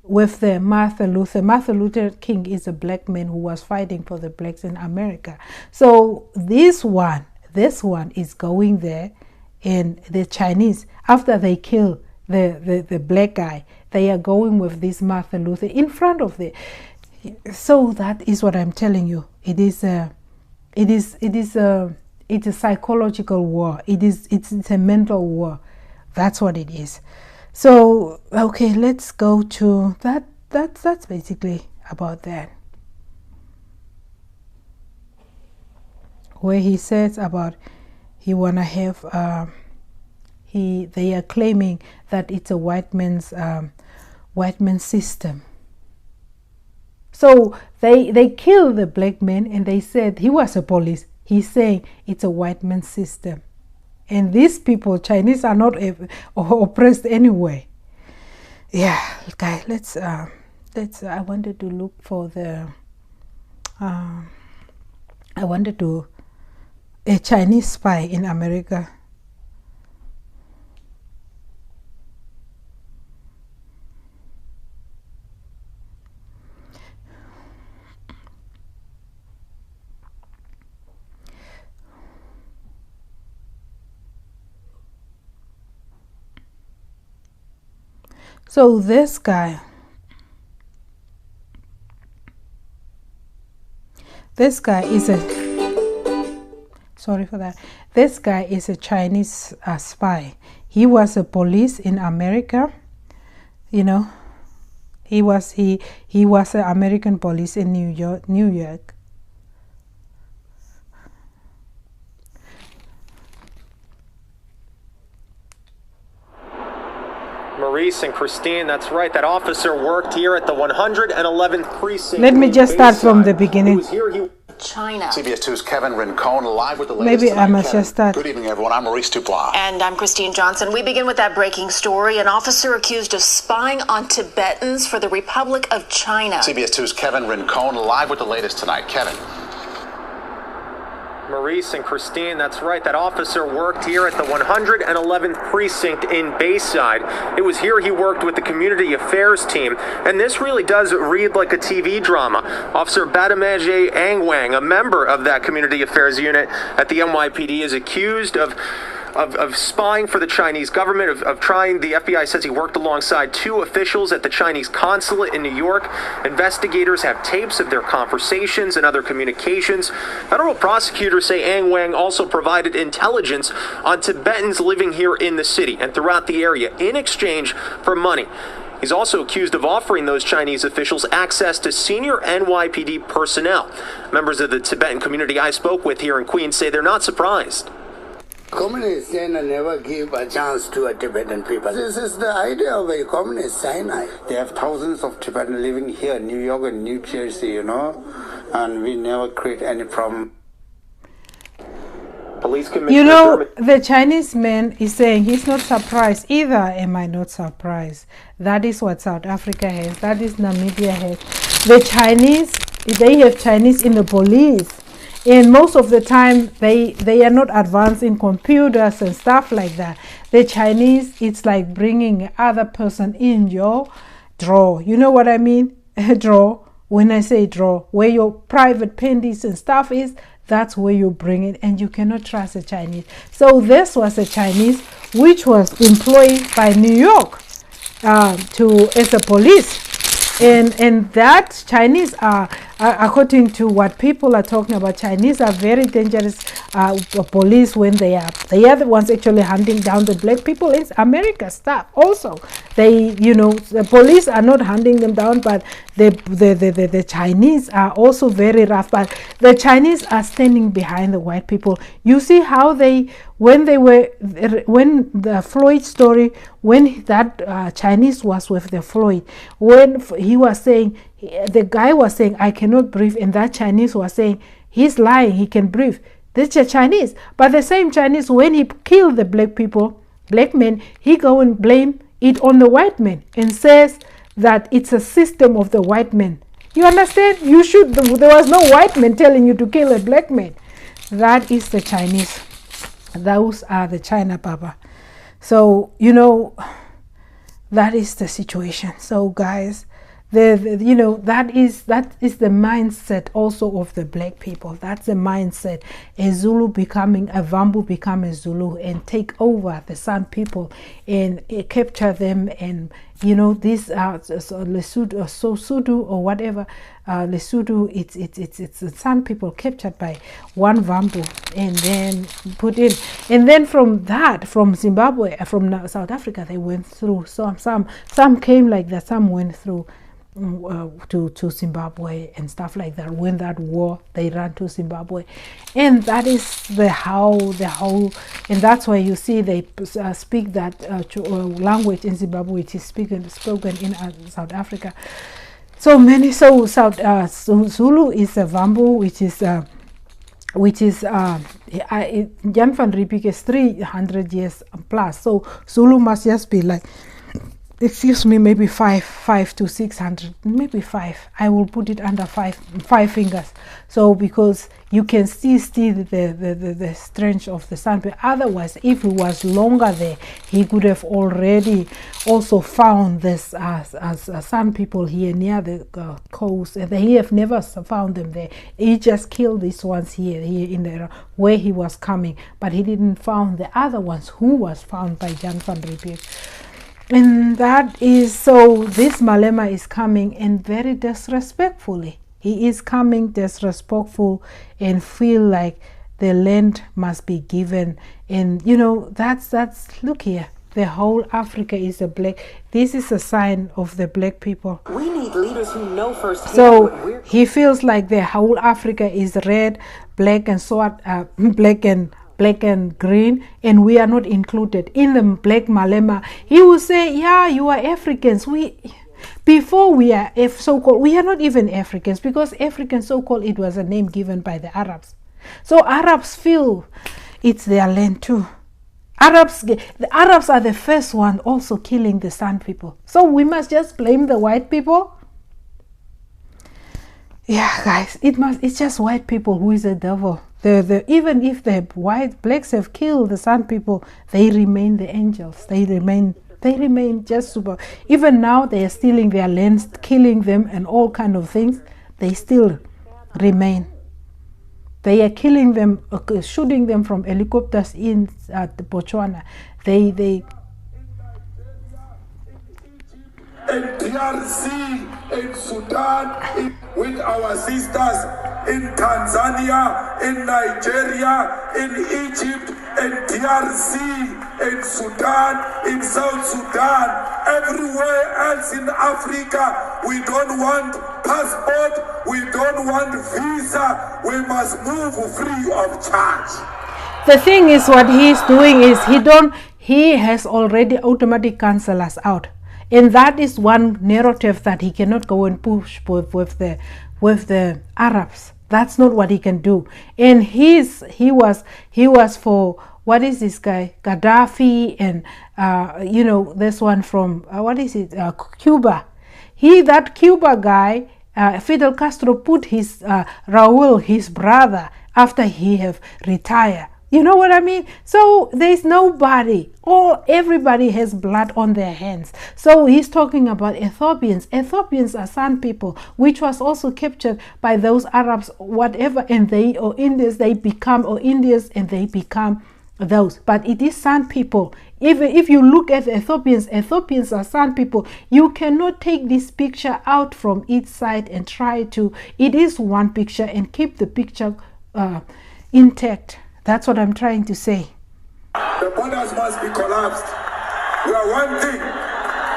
with the Martin Luther King is a black man who was fighting for the blacks in America. So this one is going there, and the Chinese, after they kill the black guy, they are going with this Martin Luther in front of the. So that is what I'm telling you. It's a psychological war. It's a mental war. That's what it is. So okay, let's go to that. That's basically about that. Where he says about he wanna have they are claiming that it's a white man's system. So they kill the black man, and they said he was a police. He's saying it's a white man's system. And these people, Chinese, are not oppressed anyway. Yeah, guys, let's I wanted to look for the I wanted to a Chinese spy in America. So this guy is a This guy is a Chinese spy. He was a police in America. You know, he was an American police in New York. Maurice and Christine, that's right. That officer worked here at the 111th precinct. Let me just start from the beginning. China. CBS 2's Kevin Rincon live with the latest. Maybe I must just start. Good evening, everyone. I'm Maurice Dubois. And I'm Christine Johnson. We begin with that breaking story. An officer accused of spying on Tibetans for the Republic of China. CBS 2's Kevin Rincon live with the latest tonight. Kevin. Maurice and Christine, that's right. That officer worked here at the 111th precinct in Bayside. It was here he worked with the community affairs team. And this really does read like a TV drama. Officer Badamaje Angwang, a member of that community affairs unit at the NYPD, is accused of of spying for the Chinese government, of trying. The FBI says he worked alongside 2 officials at the Chinese consulate in New York. Investigators have tapes of their conversations and other communications. Federal prosecutors say Ang Wang also provided intelligence on Tibetans living here in the city and throughout the area in exchange for money. He's also accused of offering those Chinese officials access to senior NYPD personnel. Members of the Tibetan community I spoke with here in Queens say they're not surprised. Communist China never give a chance to a Tibetan people. This is the idea of a communist China. They have thousands of Tibetans living here in New York and New Jersey, and we never create any problem. Police Commissioner the Chinese man is saying he's not surprised either. Am I not surprised? That is what South Africa has. That is Namibia has. The Chinese, they have Chinese in the police. And most of the time, they are not advanced in computers and stuff like that. The Chinese, it's like bringing other person in your drawer. You know what I mean? Drawer. When I say drawer, where your private panties and stuff is, that's where you bring it, and you cannot trust a Chinese. So this was a Chinese which was employed by New York as a police. And that Chinese are, according to what people are talking about, Chinese are very dangerous police when they are the ones actually hunting down the black people. It's America stuff also. The police are not hunting them down, but the Chinese are also very rough. But the Chinese are standing behind the white people. You see how when the Floyd story, when that Chinese was with the Floyd, when he was saying, the guy was saying, I cannot breathe, and that Chinese was saying, he's lying, he can breathe. This is Chinese. But the same Chinese, when he killed the black men, he go and blame it on the white men and says that it's a system of the white men. You understand? There was no white man telling you to kill a black man. That is the Chinese. Those are the China Papa. So, that is the situation. So, guys, that is the mindset also of the black people. That's the mindset. A Zulu becoming a Vambu, become a Zulu and take over the San people and capture them. And these are Lesotho or Sotho or whatever. Lesotho, it's the San people captured by one Vambu and then put in. And then from Zimbabwe, from South Africa, they went through. Some came like that. Some went through to Zimbabwe and stuff like that. When that war, they ran to Zimbabwe, and that is the whole, and that's why you see they speak that language in Zimbabwe, which is spoken in South Africa. So Zulu is a Vambu, which is Jan van Riebeeck is 300 years plus. So Zulu must just be like, excuse me, maybe 5 to 600, maybe 5. I will put it under five fingers. So because you can see the strength of the sun. But otherwise, if he was longer there, he could have already also found this as San people here near the coast. And he have never found them there. He just killed these ones here in the where he was coming, but he didn't found the other ones who was found by Jan van Riebeeck. And that is, so this Malema is coming and very disrespectfully. He is coming disrespectful and feel like the land must be given. And that's look here. The whole Africa is a black. This is a sign of the black people. We need leaders who know firsthand. So he feels like the whole Africa is red, black and black and green, and we are not included in the black Malema. He will say, yeah, you are Africans. Before we are so-called, we are not even Africans, because African so-called, it was a name given by the Arabs. So Arabs feel it's their land too. The Arabs are the first one also killing the San people. So we must just blame the white people. Yeah, guys, it's just white people who is the devil. Even if the blacks have killed the San people, they remain the angels. They remain just super. Even now, they are stealing their lands, killing them, and all kind of things. They still remain. They are killing them, shooting them from helicopters in Botswana. They in DRC, in Sudan, with our sisters in Tanzania, in Nigeria, in Egypt, in DRC, in Sudan, in South Sudan, everywhere else in Africa. We don't want passport, we don't want visa, we must move free of charge. The thing is, what he's doing is he has already automatic cancel us out. And that is one narrative that he cannot go and push with the Arabs. That's not what he can do. And he was for, what is this guy, Gaddafi, and you know, this one from what is it, Cuba. That Cuba guy, Fidel Castro put his Raul, his brother, after he have retired. You know what I mean? So there's nobody, everybody has blood on their hands. So he's talking about Ethiopians. Ethiopians are San people, which was also captured by those Arabs, whatever, and they, or Indians, they become, or Indians, and they become those. But it is San people. Even if you look at Ethiopians, Ethiopians are San people. You cannot take this picture out from each side and try to, it is one picture, and keep the picture intact. That's what I'm trying to say. The borders must be collapsed. We are one thing.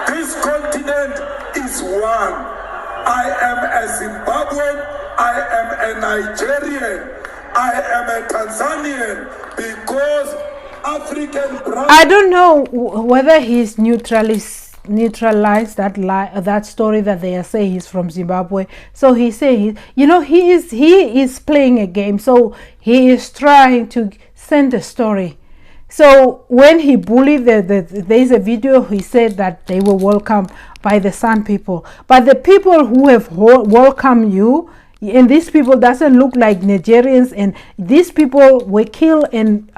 This continent is one. I am a Zimbabwean. I am a Nigerian. I am a Tanzanian, because African brothers. I don't know whether he's neutralized that story that they are saying he's from Zimbabwe. So he's saying, you know, he is playing a game. So he is trying to send a story. So when he bullied there's a video, he said that they were welcomed by the San people, but the people who have welcomed you, and these people doesn't look like Nigerians, and these people were killed, and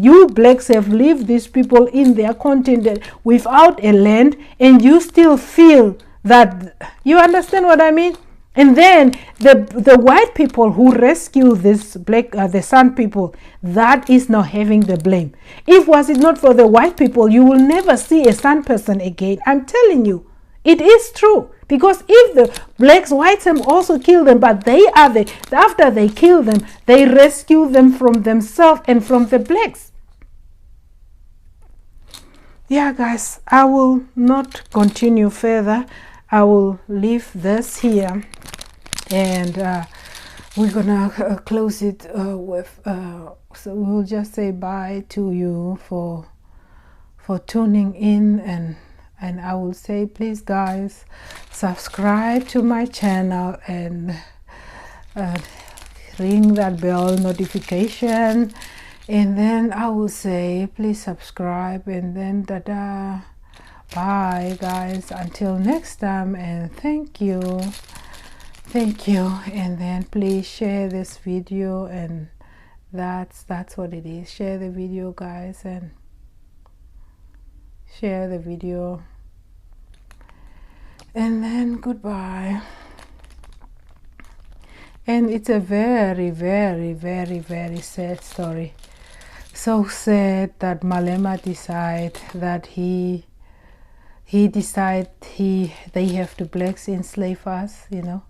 you blacks have lived these people in their continent without a land, and you still feel that, you understand what I mean? And then the white people who rescue this the San people, that is now having the blame. If was it not for the white people, you will never see a San person again. I'm telling you, it is true. Because if the blacks, whites have also killed them, but they are after they kill them, they rescue them from themselves and from the blacks. Yeah, guys, I will not continue further. I will leave this here, and we're gonna close it with. So we'll just say bye to you for tuning in, and I will say, please guys, subscribe to my channel and ring that bell notification, and then I will say please subscribe, and then bye guys, until next time, and thank you, and then please share this video, and that's what it is. Share the video, guys, and share the video, and then goodbye. And it's a very, very, very, very sad story. So sad that Malema decide that they have to blacks enslave us, you know.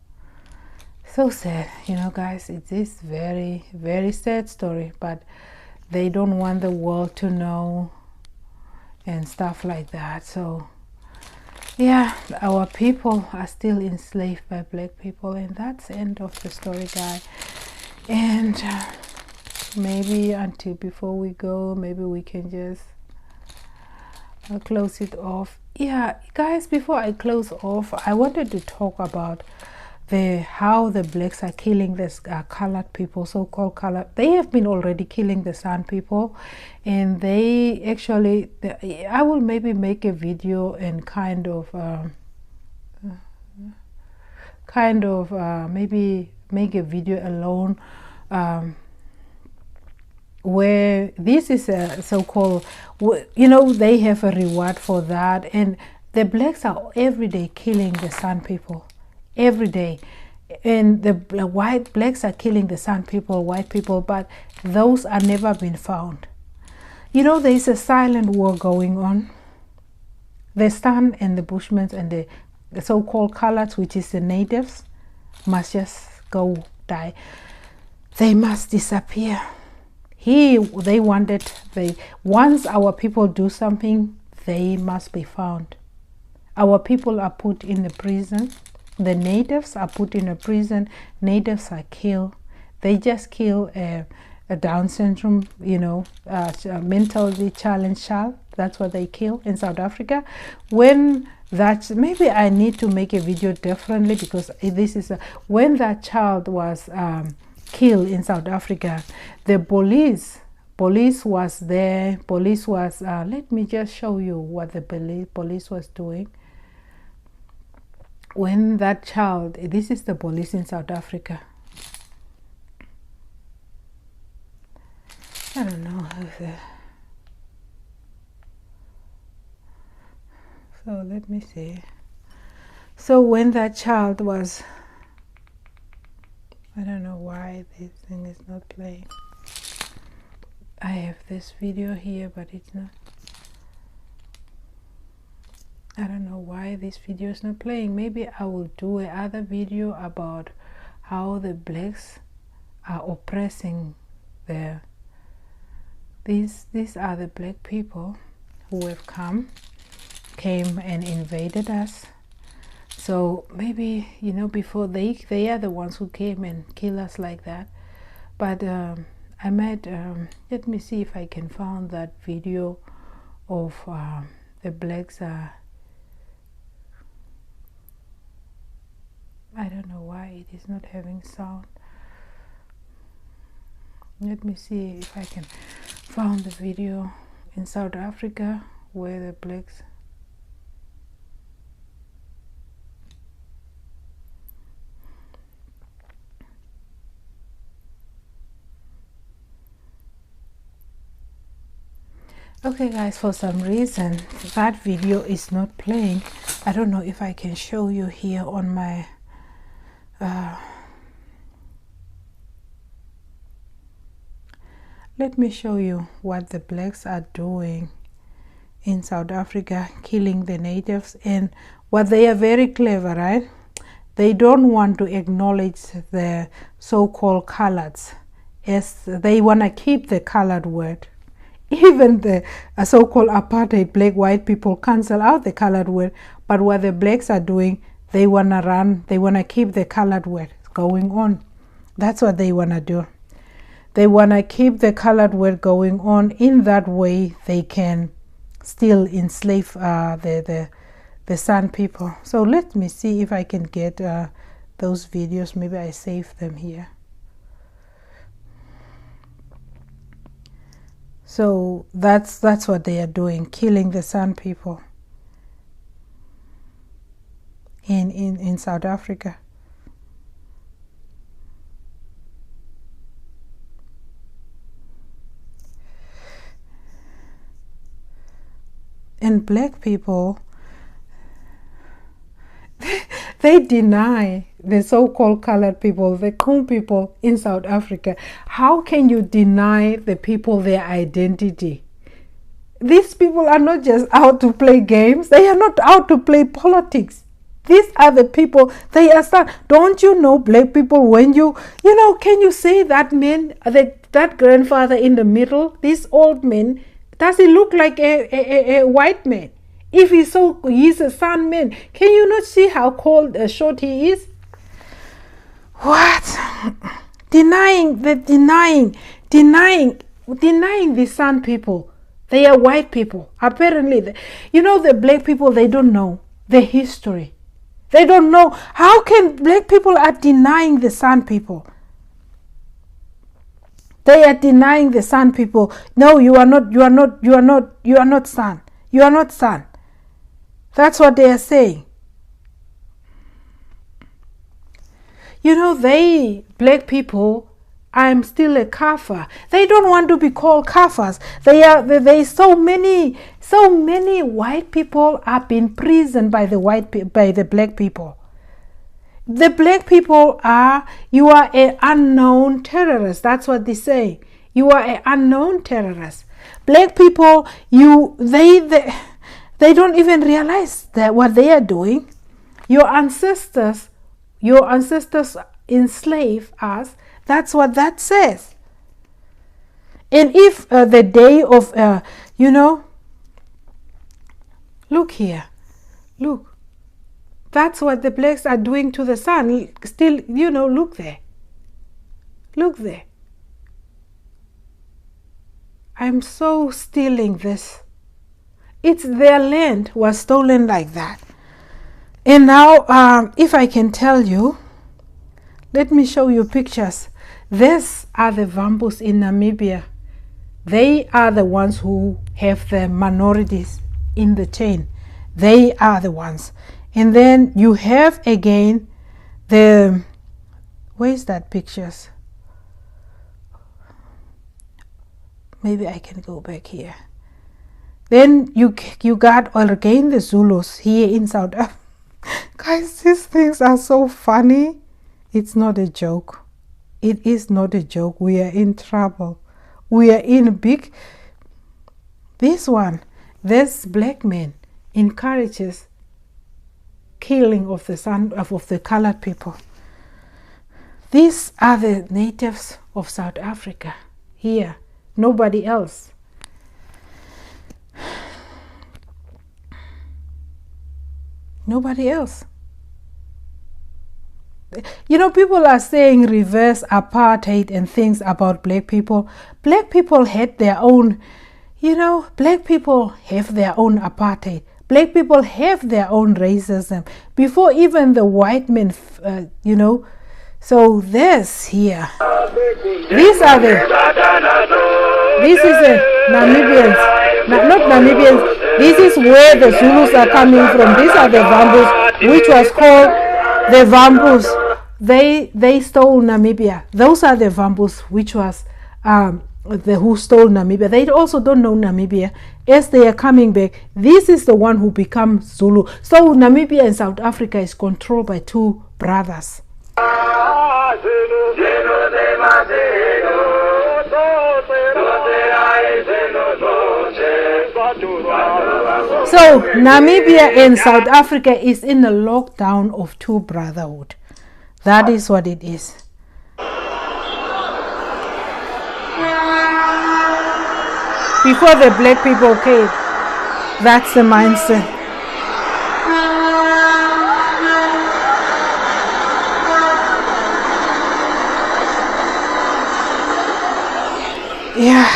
So sad, you know, guys. It is very, very sad story, but they don't want the world to know and stuff like that. So yeah, our people are still enslaved by black people, and that's the end of the story, guys. And maybe until before we go, maybe we can just close it off. Yeah, guys, before I close off, I wanted to talk about how the blacks are killing this colored people, so-called colored. They have been already killing the San people, and they actually, I will maybe make a video and maybe make a video alone where this is a so-called, you know, they have a reward for that, and the blacks are every day killing the San people. Every day. and the blacks are killing the San people, white people, but those are never been found. You know, there is a silent war going on. The San and the Bushmen and the so-called coloreds, which is the natives, must just go die. They must disappear. Once our people do something, they must be found. Our people are put in the prison. The natives are put in a prison. Natives are killed. They just kill a Down syndrome, you know, a mentally challenged child. That's what they kill in South Africa. When that, maybe I need to make a video differently, because this is when that child was killed in South Africa, the police was there. Police was let me just show you what the police was doing when that child, this is the police in South Africa. I don't know how so let me see. So when that child was, I don't know why this thing is not playing. I have this video here, but it's not. I don't know why this video is not playing. Maybe I will do another video about how the blacks are oppressing the. These are the black people who have came and invaded us. So maybe, you know, before they are the ones who came and kill us like that. But I might let me see if I can find that video of the blacks are. I don't know why it is not having sound. Let me see if I can find the video in South Africa where the blacks. Okay guys, for some reason that video is not playing. I don't know if I can show you here on my let me show you what the blacks are doing in South Africa, killing the natives. And what they are very clever, right? They don't want to acknowledge the so-called coloreds, as they want to keep the colored word. Even the so-called apartheid, black white people cancel out the colored word. But what the blacks are doing, they want to keep the colored word going on. That's what they want to do. They want to keep the colored word going on. In that way, they can still enslave the San people. So let me see if I can get those videos. Maybe I save them here. So that's what they are doing, killing the San people in South Africa. And black people, they deny the so-called colored people, the Khum people in South Africa. How can you deny the people their identity? These people are not just out to play games. They are not out to play politics. These are the people, they are start. Don't you know, black people, when you know, can you say that man, that grandfather in the middle, this old man, does he look like a white man? If he's a San man, can you not see how short he is? What? Denying the San people. They are white people. Apparently, you know, the black people, they don't know the history. They don't know. How can black people are denying the San people? They are denying the San people. No, you are not San. You are not San. That's what they are saying. You know, black people, I'm still a Kafir. They don't want to be called Kafirs. They so many white people are being imprisoned by the black people. the black people you are an unknown terrorist. That's what they say. You are an unknown terrorist. Black people, they don't even realize that what they are doing. Your ancestors enslaved us. That's what that says. And if the day of, look here, look. That's what the blacks are doing to the sun. Still, look there. Look there. I'm so stealing this. It's their land was stolen like that. And now, if I can tell you, let me show you pictures. These are the Vambus in Namibia. They are the ones who have the minorities in the chain. They are the ones. And then you have again where's that pictures? Maybe I can go back here. Then you got again the Zulus here in South Africa. Guys, these things are so funny. It's not a joke. It is not a joke. We are in trouble. We are in big. This black man encourages killing of the colored people. These are the natives of South Africa here. Nobody else. Nobody else. People are saying reverse apartheid and things about black people. Black people had their own, black people have their own apartheid. Black people have their own racism before even the white men, So this here, this is the Namibians, not Namibians. This is where the Zulus are coming from. These are the Vambus, which was called the Vambus. They stole Namibia. Those are the Vambus, which was who stole Namibia. They also don't know Namibia. As they are coming back, this is the one who becomes Zulu. So Namibia and South Africa is controlled by two brothers. So Namibia and South Africa is in a lockdown of two brotherhood. That is what it is. Before the black people came, that's the mindset. Yeah,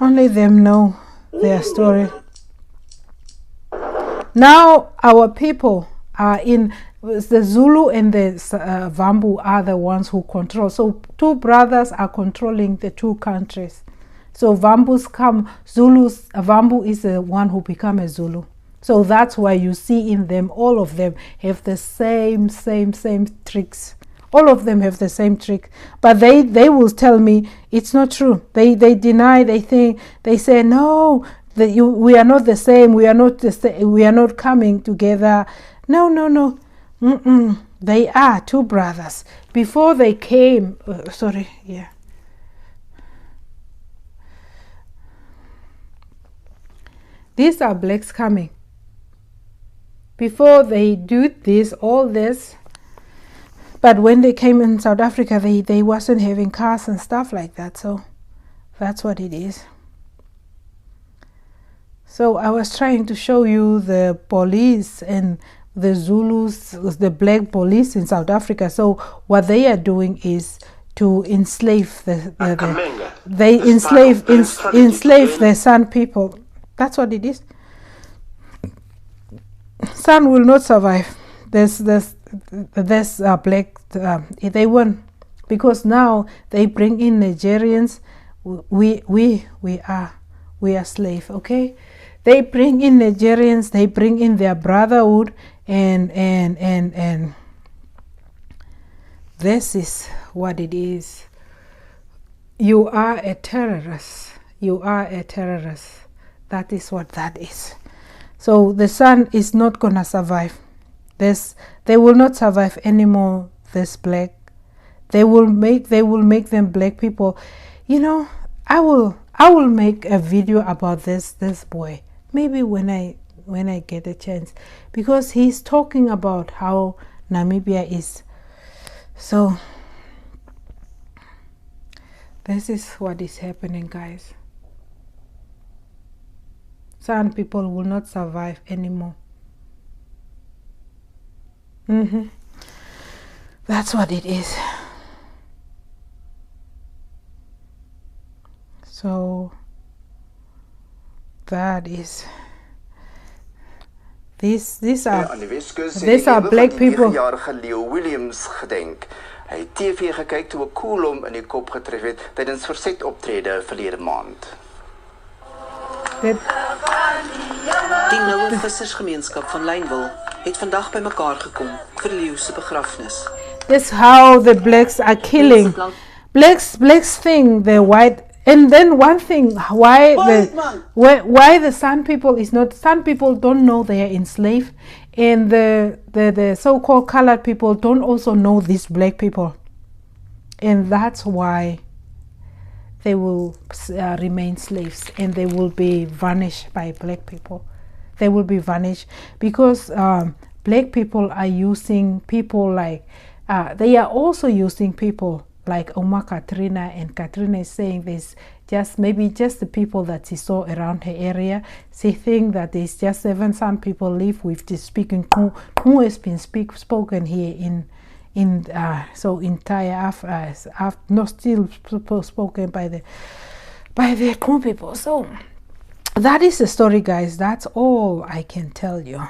only them know their story. Now our people are in, the Zulu and the Vambu are the ones who control. So two brothers are controlling the two countries. So Vambus come, Zulus, Vambu is the one who become a Zulu. So that's why you see in them, all of them have the same tricks. All of them have the same trick. But they will tell me it's not true. They deny, they say, no, we are not the same, we are not the same, we are not coming together. No. They are two brothers. Before they came, these are blacks coming. Before they do this, all this, but when they came in South Africa, they wasn't having cars and stuff like that. So that's what it is. So I was trying to show you the police and the Zulus, the black police in South Africa. So what they are doing is to enslave they enslave the San people. That's what it is. San will not survive. There's black. They won't, because now they bring in Nigerians. We are slave. Okay, they bring in Nigerians. They bring in their brotherhood, and this is what it is. You are a terrorist. You are a terrorist. That is what that is. So the San is not gonna survive. they will not survive anymore. This black, they will make them black people. You know, I will make a video about this boy, maybe when I get a chance, because he's talking about how Namibia is. So this is what is happening, guys. Some people will not survive anymore. That's what it is. So that is these are black people. Williams gedenk. Hy het TV gekyk toe 'n koel hom in die kop getref het tydens verzetoptrede verlede maand. Die noue vissersgemeenskap van Lynwil het vandag bymekaar gekom vir Leeu se begrafnis. That's how the blacks are killing. Blacks think the white. And then one thing, why the San people is not, San people don't know they are enslaved, and the so-called colored people don't also know these black people, and that's why they will remain slaves, and they will be vanished by black people. They will be vanished because black people are using people like they are also using people like Oma Katrina, and Katrina is saying there's maybe just the people that she saw around her area. She think that there's just 7 San people live with this speaking who has been spoken here in entire Africa, not still spoken by the Kru people. So that is the story, guys. That's all I can tell you.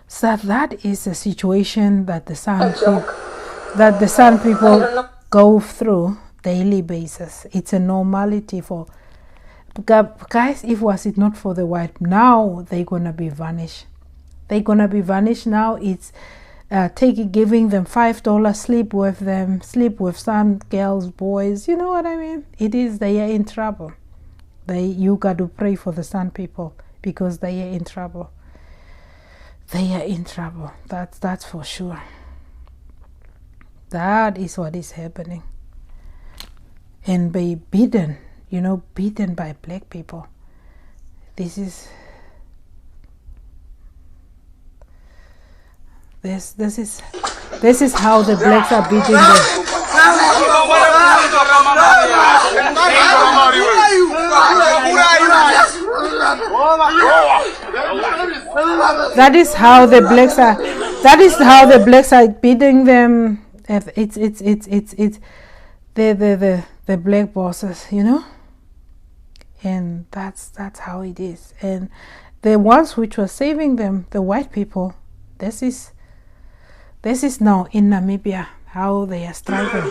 So that is a situation that the San people go through daily basis. It's a normality for guys. If was it not for the white, now they're gonna be vanished. They're gonna be vanished now. It's giving them $5, sleep with them, sleep with some girls, boys. You know what I mean? It is, they are in trouble. You got to pray for the San people because they are in trouble. They are in trouble. That's for sure. That is what is happening. And be beaten, beaten by black people. This is how the blacks are beating them. That is how the blacks are beating them. It's the black bosses, and that's how it is. And the ones which were saving them, the white people, this is now in Namibia how they are struggling.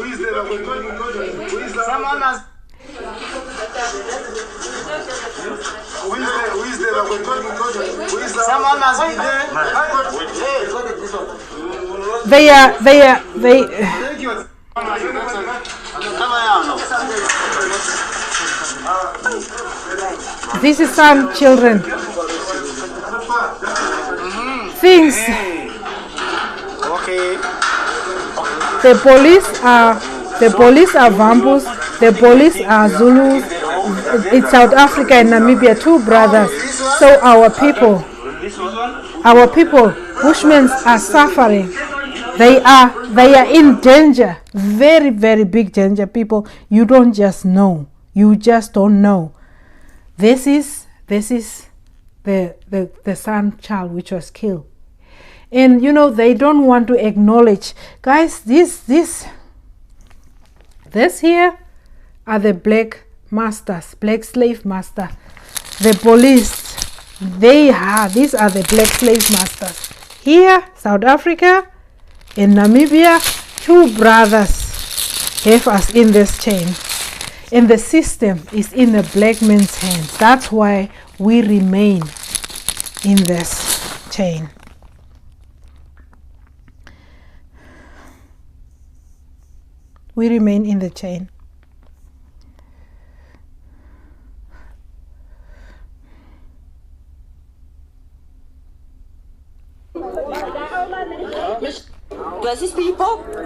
This is some children. Things. Okay. The police are Vambus. The police are Zulus. It's South Africa and Namibia, 2 brothers. So our people, Bushmen are suffering. They are in danger, very, very big danger. People, you don't just know. You just don't know. This is the son child which was killed, and they don't want to acknowledge, guys. This here are the black masters, black slave master. The police, these are the black slave masters. Here, South Africa, in Namibia, 2 brothers have us in this chain. And the system is in a black man's hands. That's why we remain in this chain. We remain in the chain.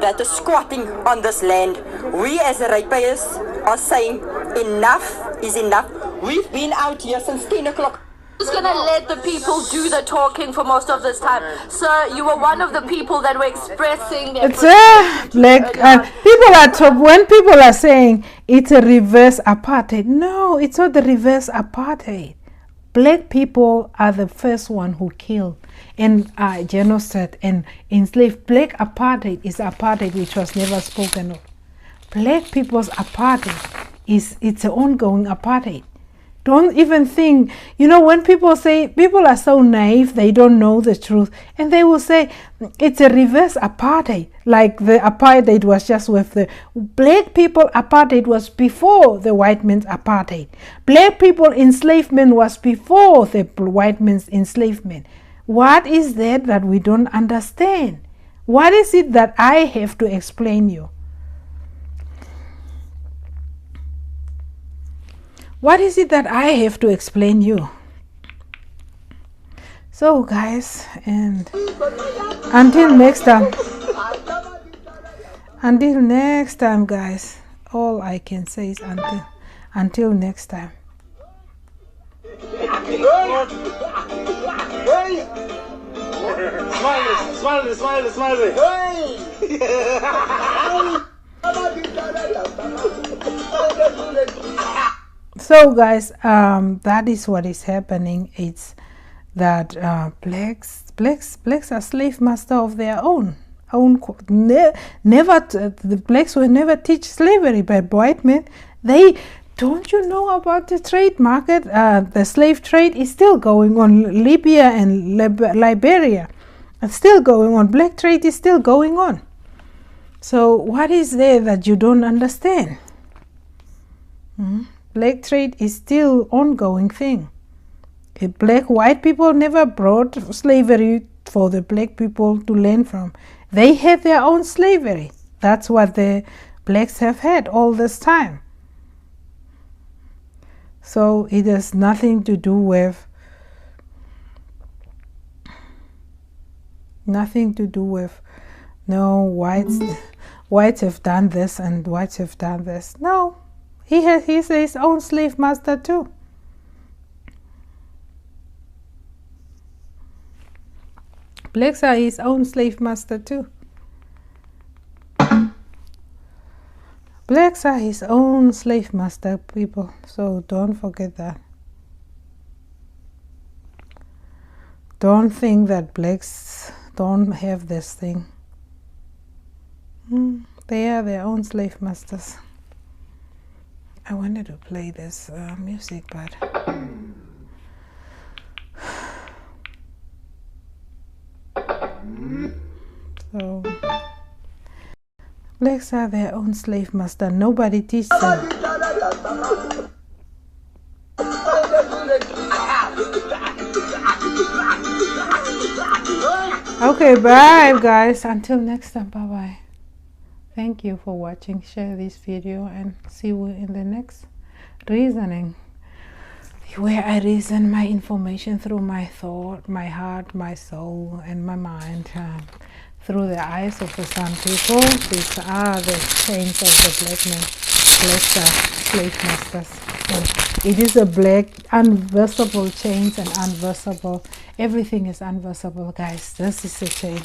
that is squatting on this land. We as ratepayers are saying enough is enough. We've been out here since 10 o'clock. Who's going to let the people do the talking for most of this time? Sir, you were one of the people that were expressing their... It's like people are when people are saying it's a reverse apartheid. No, it's not the reverse apartheid. Black people are the first one who killed and genocide and enslaved. Black apartheid is apartheid which was never spoken of. Black people's apartheid it's an ongoing apartheid. Don't even think, when people say, people are so naive, they don't know the truth, and they will say it's a reverse apartheid, like the apartheid was just with the black people. Apartheid was before the white man's apartheid. Black people enslavement was before the white man's enslavement. What is that we don't understand? What is it that I have to explain you? What is it that I have to explain you? So guys, and until next time guys, all I can say is until next time. Smiley. So guys, that is what is happening. It's that blacks are slave master of their own. The blacks will never teach slavery by white men. Don't you know about the trade market? The slave trade is still going on. Libya and Liberia, it's still going on. Black trade is still going on. So what is there that you don't understand? Black trade is still ongoing thing. White people never brought slavery for the black people to learn from. They had their own slavery. That's what the blacks have had all this time. So it has nothing to do with no whites have done this and whites have done this. No. He's his own slave master too. Blacks are his own slave master too. Blacks are his own slave master, people. So don't forget that. Don't think that blacks don't have this thing. They are their own slave masters. I wanted to play this music, but so blacks are their own slave master. Nobody teaches them. Okay, bye guys. Until next time, bye bye. Thank you for watching. Share this video and see you in the next reasoning, where I reason my information through my thought, my heart, my soul, and my mind, through the eyes of the San people. These are the chains of the black men, black slave masters. And it is a black, unversible chains and unversible. Everything is unversible, guys. This is the chain.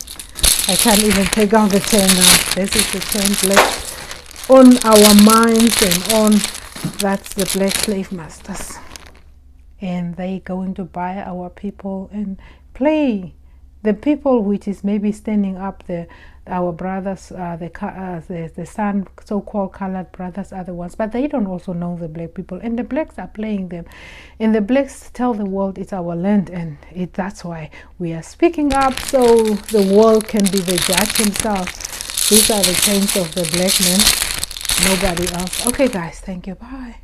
I can't even take out the chain now. This is the chain black on our minds and on. That's the black slave masters. And they going to buy our people and play the people which is maybe standing up. Our brothers, the San so-called colored brothers are the ones, but they don't also know the black people, and the blacks are playing them, and the blacks tell the world it's our land, and that's why we are speaking up, so the world can be the judge himself. These are the chains of the black men, nobody else. Okay guys, thank you, bye.